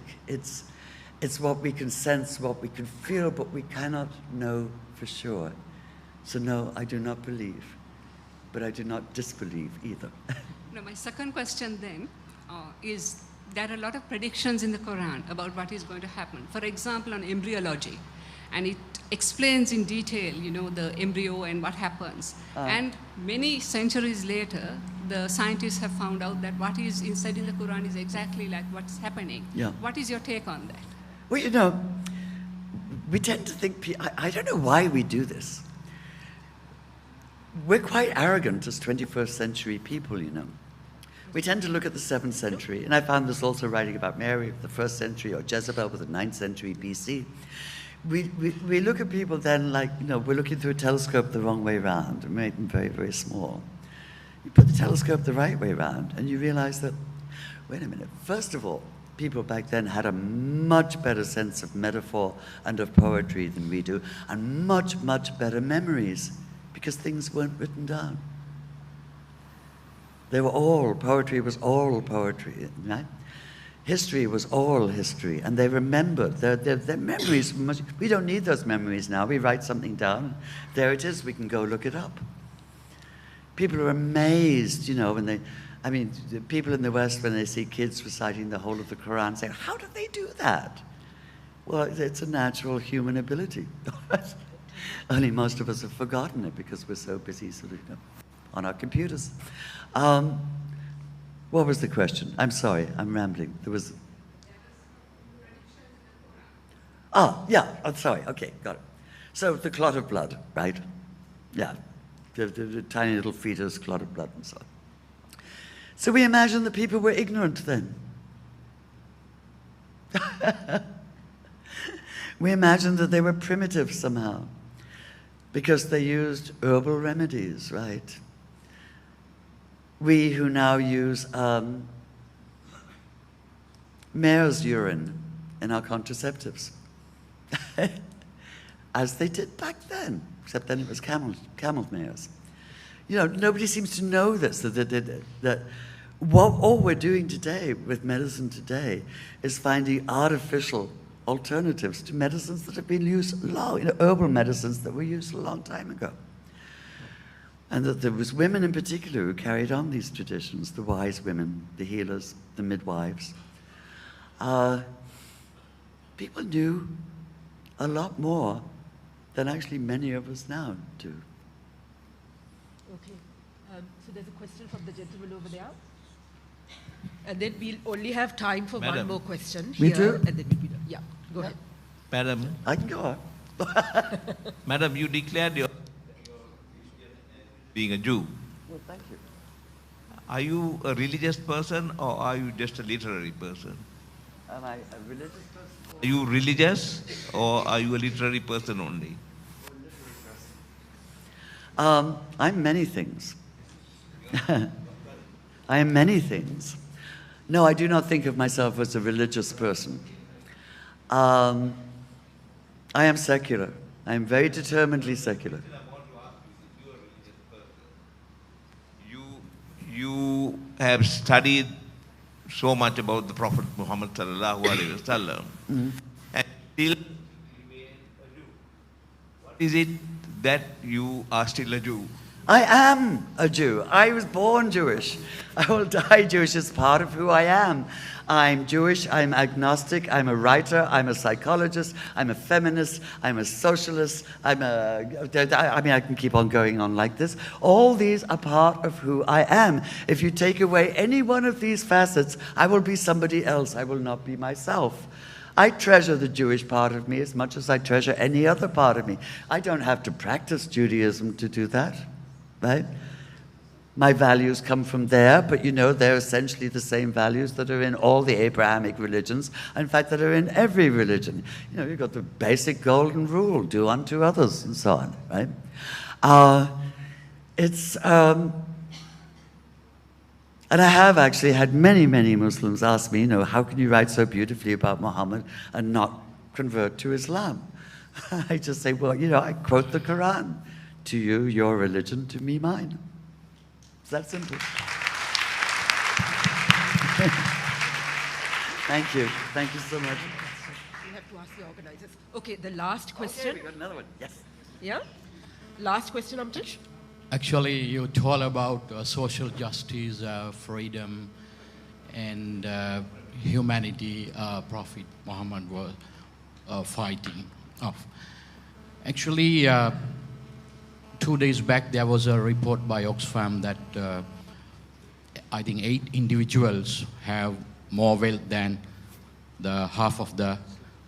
It's what we can sense, what we can feel, but we cannot know for sure. So no, I do not believe, but I do not disbelieve either. No, my second question then is there are a lot of predictions in the Quran about what is going to happen. For example, on embryology, and it explains in detail, you know, the embryo and what happens. And many centuries later, the scientists have found out that what is said in the Quran is exactly like what's happening. Yeah. What is your take on that? Well, you know, we tend to think, I don't know why we do this. We're quite arrogant as 21st century people, you know. We tend to look at the 7th century, and I found this also writing about Mary of the 1st century, or Jezebel with the 9th century BC. We look at people then like, you know, we're looking through a telescope the wrong way around and make them very, very small. You put the telescope the right way around, and you realize that, wait a minute, first of all, people back then had a much better sense of metaphor and of poetry than we do, and much, much better memories, because things weren't written down. Poetry was all poetry, right? History was all history, and they remembered. Their memories, we don't need those memories now. We write something down, there it is, we can go look it up. People are amazed, you know, the people in the West, when they see kids reciting the whole of the Quran, say, how do they do that? Well, it's a natural human ability. Only most of us have forgotten it because we're so busy sort of, you know, on our computers. What was the question? I'm sorry, I'm rambling. There was... yeah, I'm sorry, okay, got it. So the clot of blood, right? Yeah, the tiny little fetus, clot of blood and so on. So we imagine that people were ignorant then. We imagine that they were primitive somehow because they used herbal remedies, right? We who now use mare's urine in our contraceptives, as they did back then, except then it was camel mares. You know, nobody seems to know this, that what all we're doing today with medicine today is finding artificial alternatives to medicines that have been used long, you know, herbal medicines that were used a long time ago. And that there was women in particular who carried on these traditions, the wise women, the healers, the midwives. People knew a lot more than actually many of us now do. Okay. So there's a question from the gentleman over there. And then we'll only have time for one more question here. Me too? And then we'll be done. Yeah, go ahead. Madam, I can go on. Madam, you declared your being a Jew. Well, thank you. Are you a religious person or are you just a literary person? Am I a religious person? Are you religious or are you a literary person only? I'm many things. I am many things. No, I do not think of myself as a religious person. I am secular. I am very determinedly secular. You have studied so much about the Prophet Muhammad sallallahu alaihi wasallam, and still remain is it that you are still a Jew? I am a Jew. I was born Jewish. I will die Jewish. It's part of who I am. I'm Jewish, I'm agnostic, I'm a writer, I'm a psychologist, I'm a feminist, I'm a socialist, I mean, I can keep on going on like this. All these are part of who I am. If you take away any one of these facets, I will be somebody else. I will not be myself. I treasure the Jewish part of me as much as I treasure any other part of me. I don't have to practice Judaism to do that, right? My values come from there, but you know, they're essentially the same values that are in all the Abrahamic religions, in fact, that are in every religion. You know, you've got the basic golden rule, do unto others, and so on, right? And I have actually had many, many Muslims ask me, you know, how can you write so beautifully about Muhammad and not convert to Islam? I just say, well, you know, I quote the Quran. To you, your religion, to me, mine. It's that simple. Thank you. Thank you so much. We have to ask the organizers. Okay, the last question. Okay, we got another one. Yes. Yeah? Last question, Amtish. Actually, you told about social justice, freedom, and humanity. Prophet Muhammad was fighting of. Actually, 2 days back, there was a report by Oxfam that I think 8 individuals have more wealth than the half of the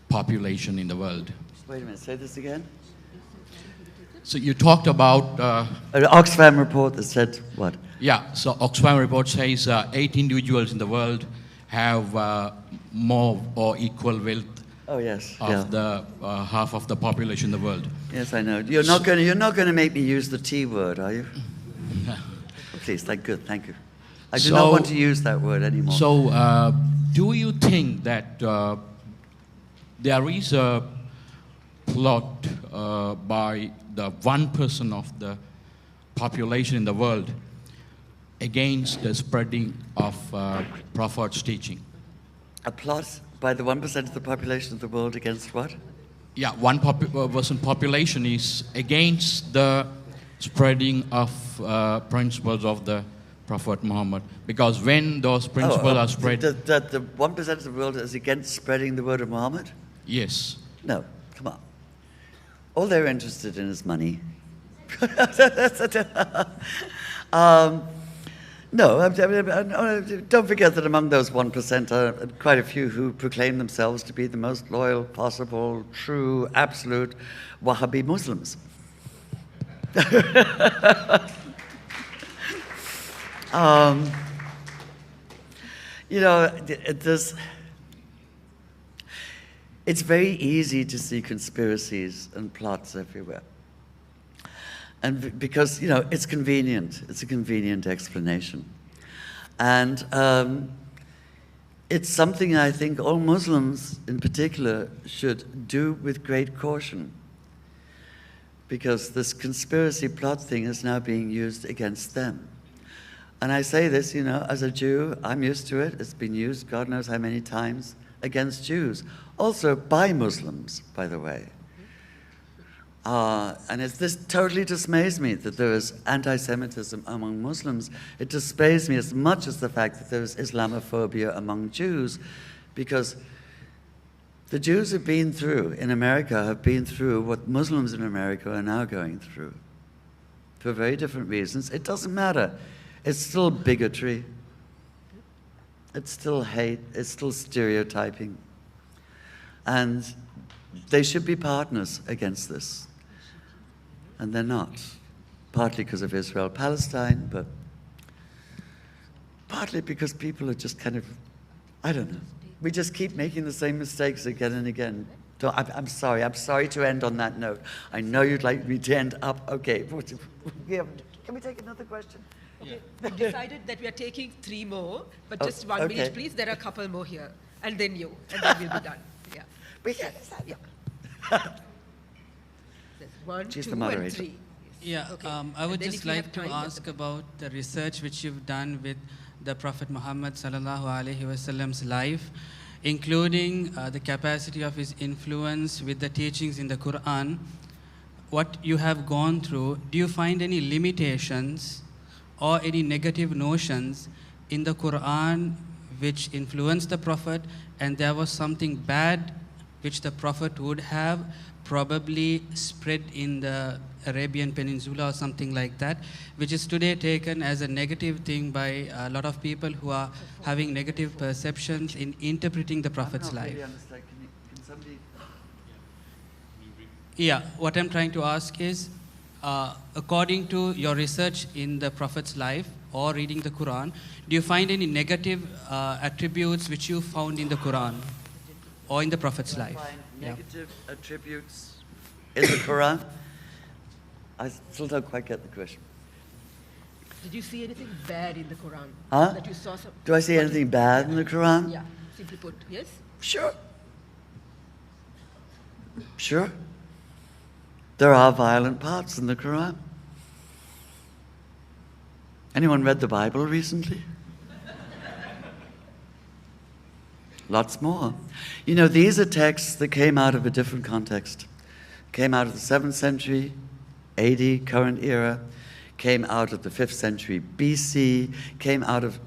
population in the world. Wait a minute, say this again. So you talked about... An Oxfam report that said what? Yeah, so Oxfam report says 8 individuals in the world have more or equal wealth Oh yes, of the half of the population in the world. Yes, I know. You're not going to make me use the T word, are you? Please, good, thank you. I do not want to use that word anymore. So, do you think that there is a plot by the 1% of the population in the world against the spreading of Prophet's teaching? A plot by the 1% of the population of the world against what? Yeah, 1% population is against the spreading of principles of the Prophet Muhammad. Because when those principles are spread... That the 1% of the world is against spreading the word of Muhammad? Yes. No, come on. All they're interested in is money. No, don't forget that among those 1% are quite a few who proclaim themselves to be the most loyal, possible, true, absolute Wahhabi Muslims. You know, it's very easy to see conspiracies and plots everywhere. And because, you know, it's convenient. It's a convenient explanation. And it's something I think all Muslims in particular should do with great caution. Because this conspiracy plot thing is now being used against them. And I say this, you know, as a Jew, I'm used to it. It's been used God knows how many times against Jews. Also by Muslims, by the way. And this totally dismays me that there is anti-Semitism among Muslims. It dismays me as much as the fact that there is Islamophobia among Jews, because the Jews have been through, in America, have been through what Muslims in America are now going through, for very different reasons. It doesn't matter. It's still bigotry. It's still hate. It's still stereotyping. And they should be partners against this. And they're not. Partly because of Israel-Palestine, but partly because people are just kind of, I don't know. We just keep making the same mistakes again and again. I'm sorry to end on that note. I know you'd like me to end up, okay. Can we take another question? Okay. We've decided that we are taking 3 more, but just 1 minute, please. There are a couple more here. And then you, and then we'll be done. Yeah. But yeah. There's 1, She's 2, the moderator. and 3. Yeah, Okay. I would And then just if you have like to time, ask about the research which you've done with the Prophet Muhammad sallallahu alaihi wasallam's life, including the capacity of his influence with the teachings in the Quran. what you have gone through, do you find any limitations or any negative notions in the Quran which influenced the Prophet, and there was something bad which the Prophet would have probably spread in the Arabian Peninsula or something like that, which is today taken as a negative thing by a lot of people who are having negative perceptions in interpreting the Prophet's life? Can somebody... Yeah, what I'm trying to ask is, according to your research in the Prophet's life or reading the Quran, do you find any negative attributes which you found in the Quran or in the Prophet's life? Negative attributes in the Quran? I still don't quite get the question. Did you see anything bad in the Quran? Huh? That you saw some, Do I see anything bad in the Quran? Yeah, simply put, yes? Sure. Sure. There are violent parts in the Quran. Anyone read the Bible recently? Lots more. You know, these are texts that came out of a different context. Came out of the 7th century AD, current era, came out of the 5th century BC, came out of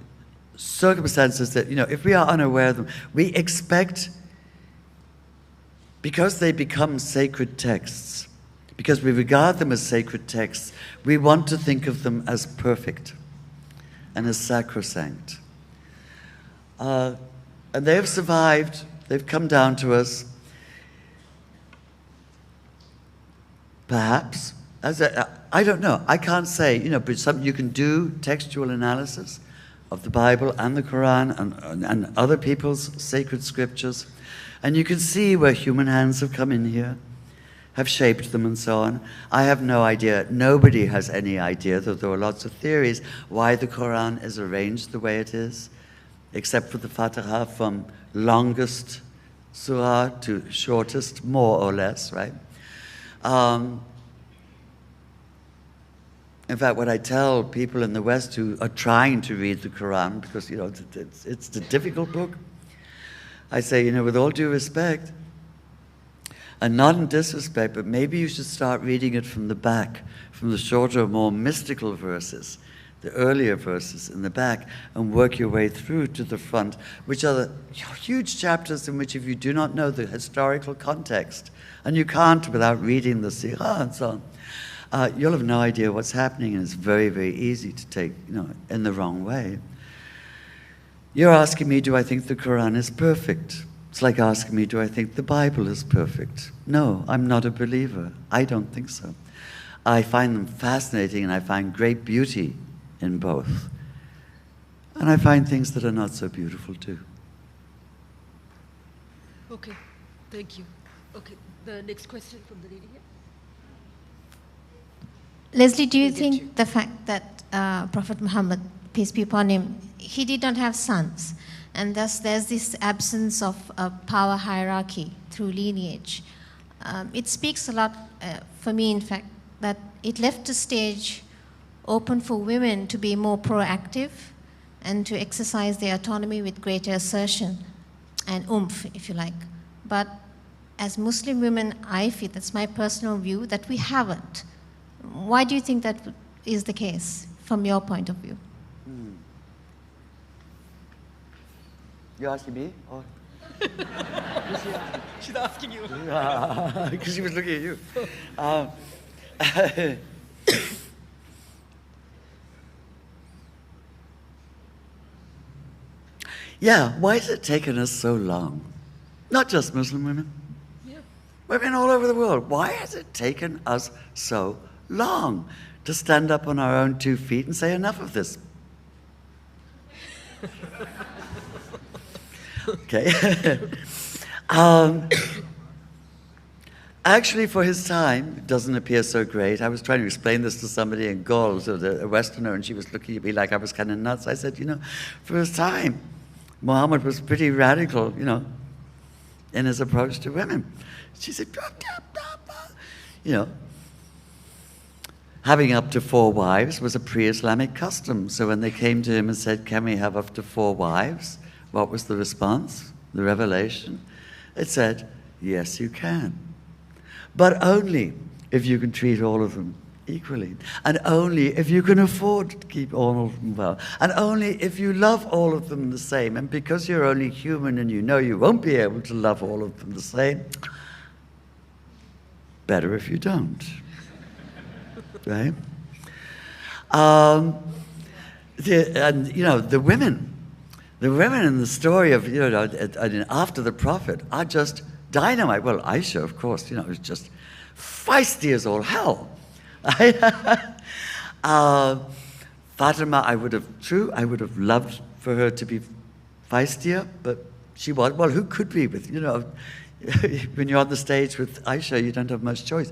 circumstances that, you know, if we are unaware of them, we expect, because they become sacred texts, because we regard them as sacred texts, we want to think of them as perfect and as sacrosanct. And they have survived, they've come down to us, perhaps, I don't know, I can't say, you know, but you can do textual analysis of the Bible and the Quran and other people's sacred scriptures, and you can see where human hands have come in here, have shaped them and so on. I have no idea, nobody has any idea, though there are lots of theories, why the Quran is arranged the way it is, except for the Fatiha from longest surah to shortest, more or less, right? In fact, what I tell people in the West who are trying to read the Quran, because, you know, it's a difficult book, I say, you know, with all due respect, and not in disrespect, but maybe you should start reading it from the back, from the shorter, more mystical verses, the earlier verses in the back, and work your way through to the front, which are the huge chapters in which, if you do not know the historical context, and you can't without reading the Sirah and so on, you'll have no idea what's happening, and it's very, very easy to take, you know, in the wrong way. You're asking me, do I think the Quran is perfect? It's like asking me, do I think the Bible is perfect? No, I'm not a believer. I don't think so. I find them fascinating, and I find great beauty in both. And I find things that are not so beautiful too. Okay, thank you. Okay, the next question from the lady here. Leslie, do you think the fact that Prophet Muhammad, peace be upon him, he did not have sons, and thus there's this absence of a power hierarchy through lineage, it speaks a lot, for me in fact, that it left the stage open for women to be more proactive and to exercise their autonomy with greater assertion and oomph, if you like. But as Muslim women, I feel, that's my personal view, that we haven't. Why do you think that is the case, from your point of view? You're asking me? Or? She's asking you. Because she was looking at you. Yeah, why has it taken us so long? Not just Muslim women. Yeah. Women all over the world. Why has it taken us so long to stand up on our own 2 feet and say, enough of this? Okay. Actually, for his time, it doesn't appear so great. I was trying to explain this to somebody in Gaul, so a Westerner, and she was looking at me like I was kind of nuts. I said, you know, for his time, Muhammad was pretty radical, you know, in his approach to women. She said, you know, having up to 4 wives was a pre-Islamic custom. So when they came to him and said, can we have up to 4 wives? What was the response? The revelation? It said, yes, you can. But only if you can treat all of them equally, and only if you can afford to keep all of them well, and only if you love all of them the same. And because you're only human and you know you won't be able to love all of them the same, better if you don't, right? And you know, the women in the story of, you know, after the Prophet are just dynamite. Well, Aisha, of course, you know, is just feisty as all hell. Fatima, I would have loved for her to be feistier, but she was. Well, who could be with, you know, when you're on the stage with Aisha, you don't have much choice.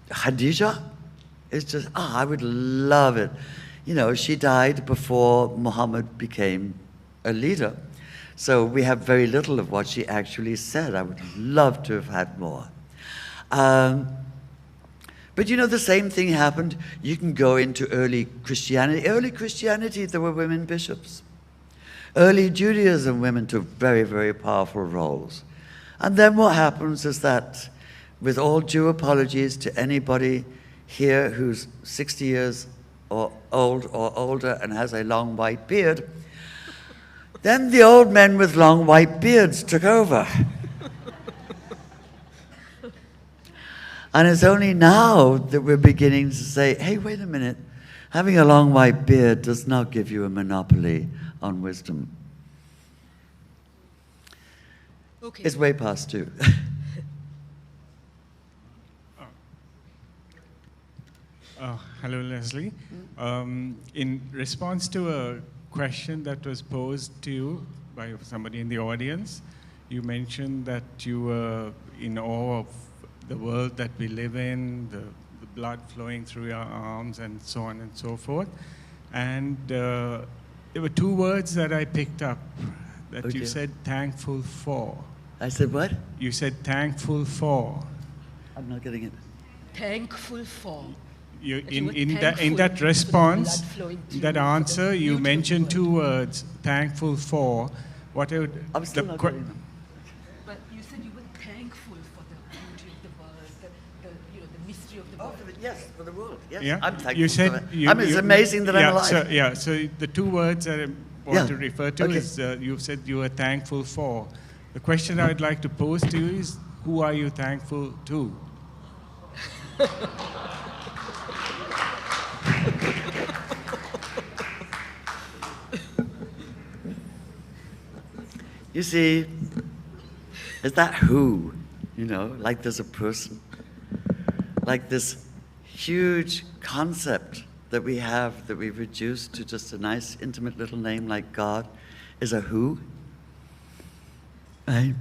Khadija is just, I would love it. You know, she died before Muhammad became a leader. So we have very little of what she actually said. I would love to have had more. But you know, the same thing happened. You can go into early Christianity. Early Christianity, there were women bishops. Early Judaism, women took very, very powerful roles. And then what happens is that, with all due apologies to anybody here who's 60 years or old or older and has a long white beard, then the old men with long white beards took over. And it's only now that we're beginning to say, hey, wait a minute, having a long white beard does not give you a monopoly on wisdom. Okay. It's way past due. Hello, Leslie. In response to a question that was posed to you by somebody in the audience, you mentioned that you were in awe of the world that we live in, the blood flowing through your arms, and so on and so forth. And there were two words that I picked up that you said thankful for. I said what? You said thankful for. I'm not getting it. Thankful for. You, in that response, that answer, you mentioned two words, thankful for. What I would, I'm still not getting them. But you said you were thankful for the beauty of the world, you know, the mystery of the world. Yes, for the world. Yes, yeah? I'm thankful. You said for that. It's amazing that I'm alive. So the two words that I want to refer to is you said you were thankful for. The question I'd like to pose to you is, who are you thankful to? You see, is that who, you know, like there's a person, like this huge concept that we have that we've reduced to just a nice intimate little name like God is a who, right?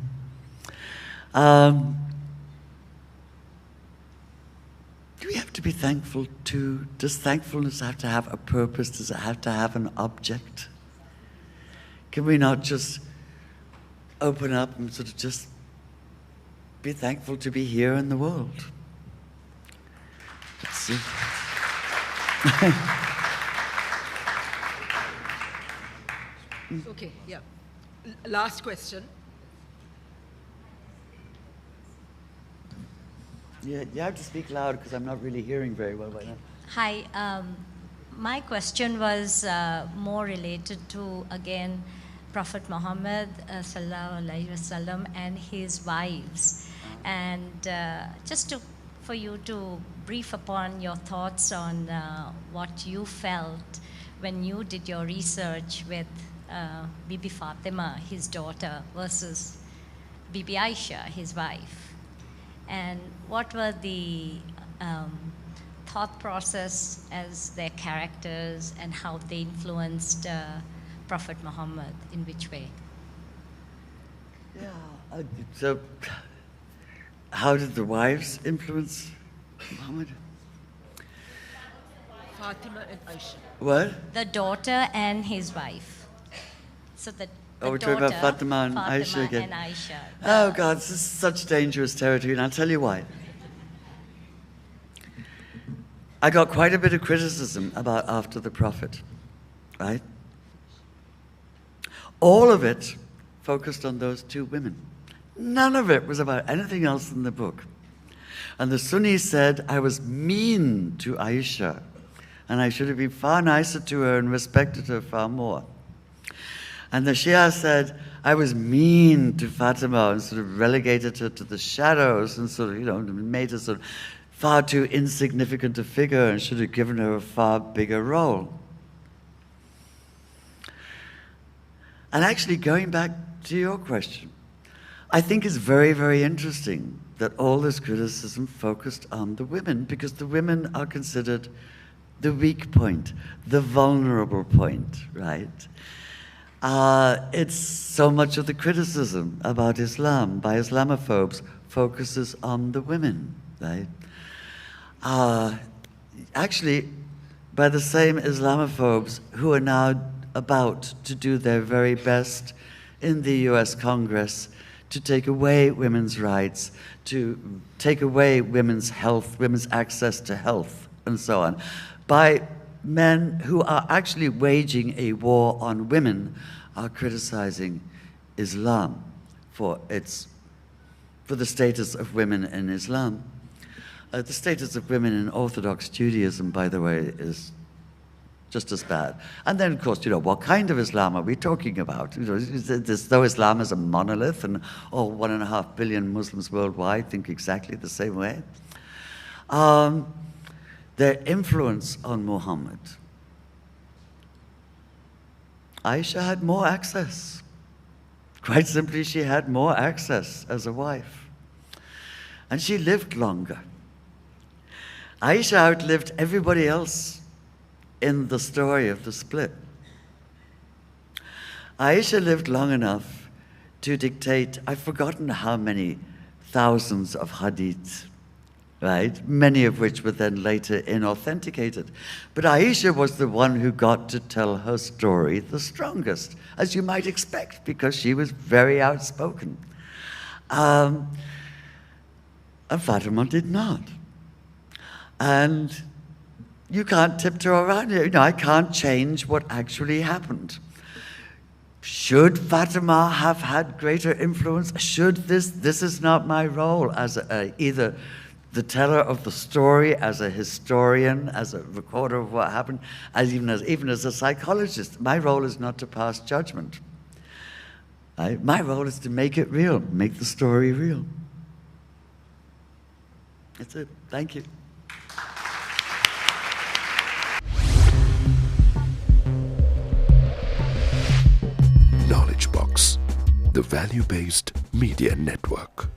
Do we have to be thankful to? Does thankfulness have to have a purpose? Does it have to have an object? Can we not just open up and sort of just be thankful to be here in the world? Let's see. Okay, yeah. Last question. Yeah, you have to speak loud because I'm not really hearing very well right now. Hi, my question was more related to, again, Prophet Muhammad sallallahu alaihi wasallam and his wives, and just for you to brief upon your thoughts on what you felt when you did your research with Bibi Fatima, his daughter, versus Bibi Aisha, his wife, and what were the thought process as their characters and how they influenced Prophet Muhammad, in which way? Yeah. So, how did the wives influence Muhammad? Fatima and Aisha. What? The daughter and his wife. So the we're talking about Fatima and Aisha again. And Aisha. Oh God, this is such dangerous territory, and I'll tell you why. I got quite a bit of criticism about After the Prophet, right? All of it focused on those two women. None of it was about anything else in the book. And the Sunni said, I was mean to Aisha, and I should have been far nicer to her and respected her far more. And the Shia said, I was mean to Fatima and sort of relegated her to the shadows and sort of, made her sort of far too insignificant a figure and should have given her a far bigger role. And actually, going back to your question, I think it's very, very interesting that all this criticism focused on the women, because the women are considered the weak point, the vulnerable point, right? It's so much of the criticism about Islam by Islamophobes focuses on the women, right? Actually, by the same Islamophobes who are now about to do their very best in the US Congress to take away women's rights, to take away women's health, women's access to health, and so on, by men who are actually waging a war on women, are criticizing Islam for the status of women in Islam. The status of women in Orthodox Judaism, by the way, is just as bad. And then, of course, what kind of Islam are we talking about? Though Islam is a monolith and all 1.5 billion Muslims worldwide think exactly the same way. Their influence on Muhammad. Aisha had more access. Quite simply, she had more access as a wife. And she lived longer. Aisha outlived everybody else in the story of the split. Aisha lived long enough to dictate, I've forgotten how many thousands of hadiths, right? Many of which were then later inauthenticated. But Aisha was the one who got to tell her story the strongest, as you might expect, because she was very outspoken. And Fatima did not. And you can't tiptoe around it. I can't change what actually happened. Should Fatima have had greater influence? Should this is not my role as either the teller of the story, as a historian, as a recorder of what happened, even as a psychologist. My role is not to pass judgment. My role is to make it real, make the story real. That's it. Thank you. Knowledge Box, the value-based media network.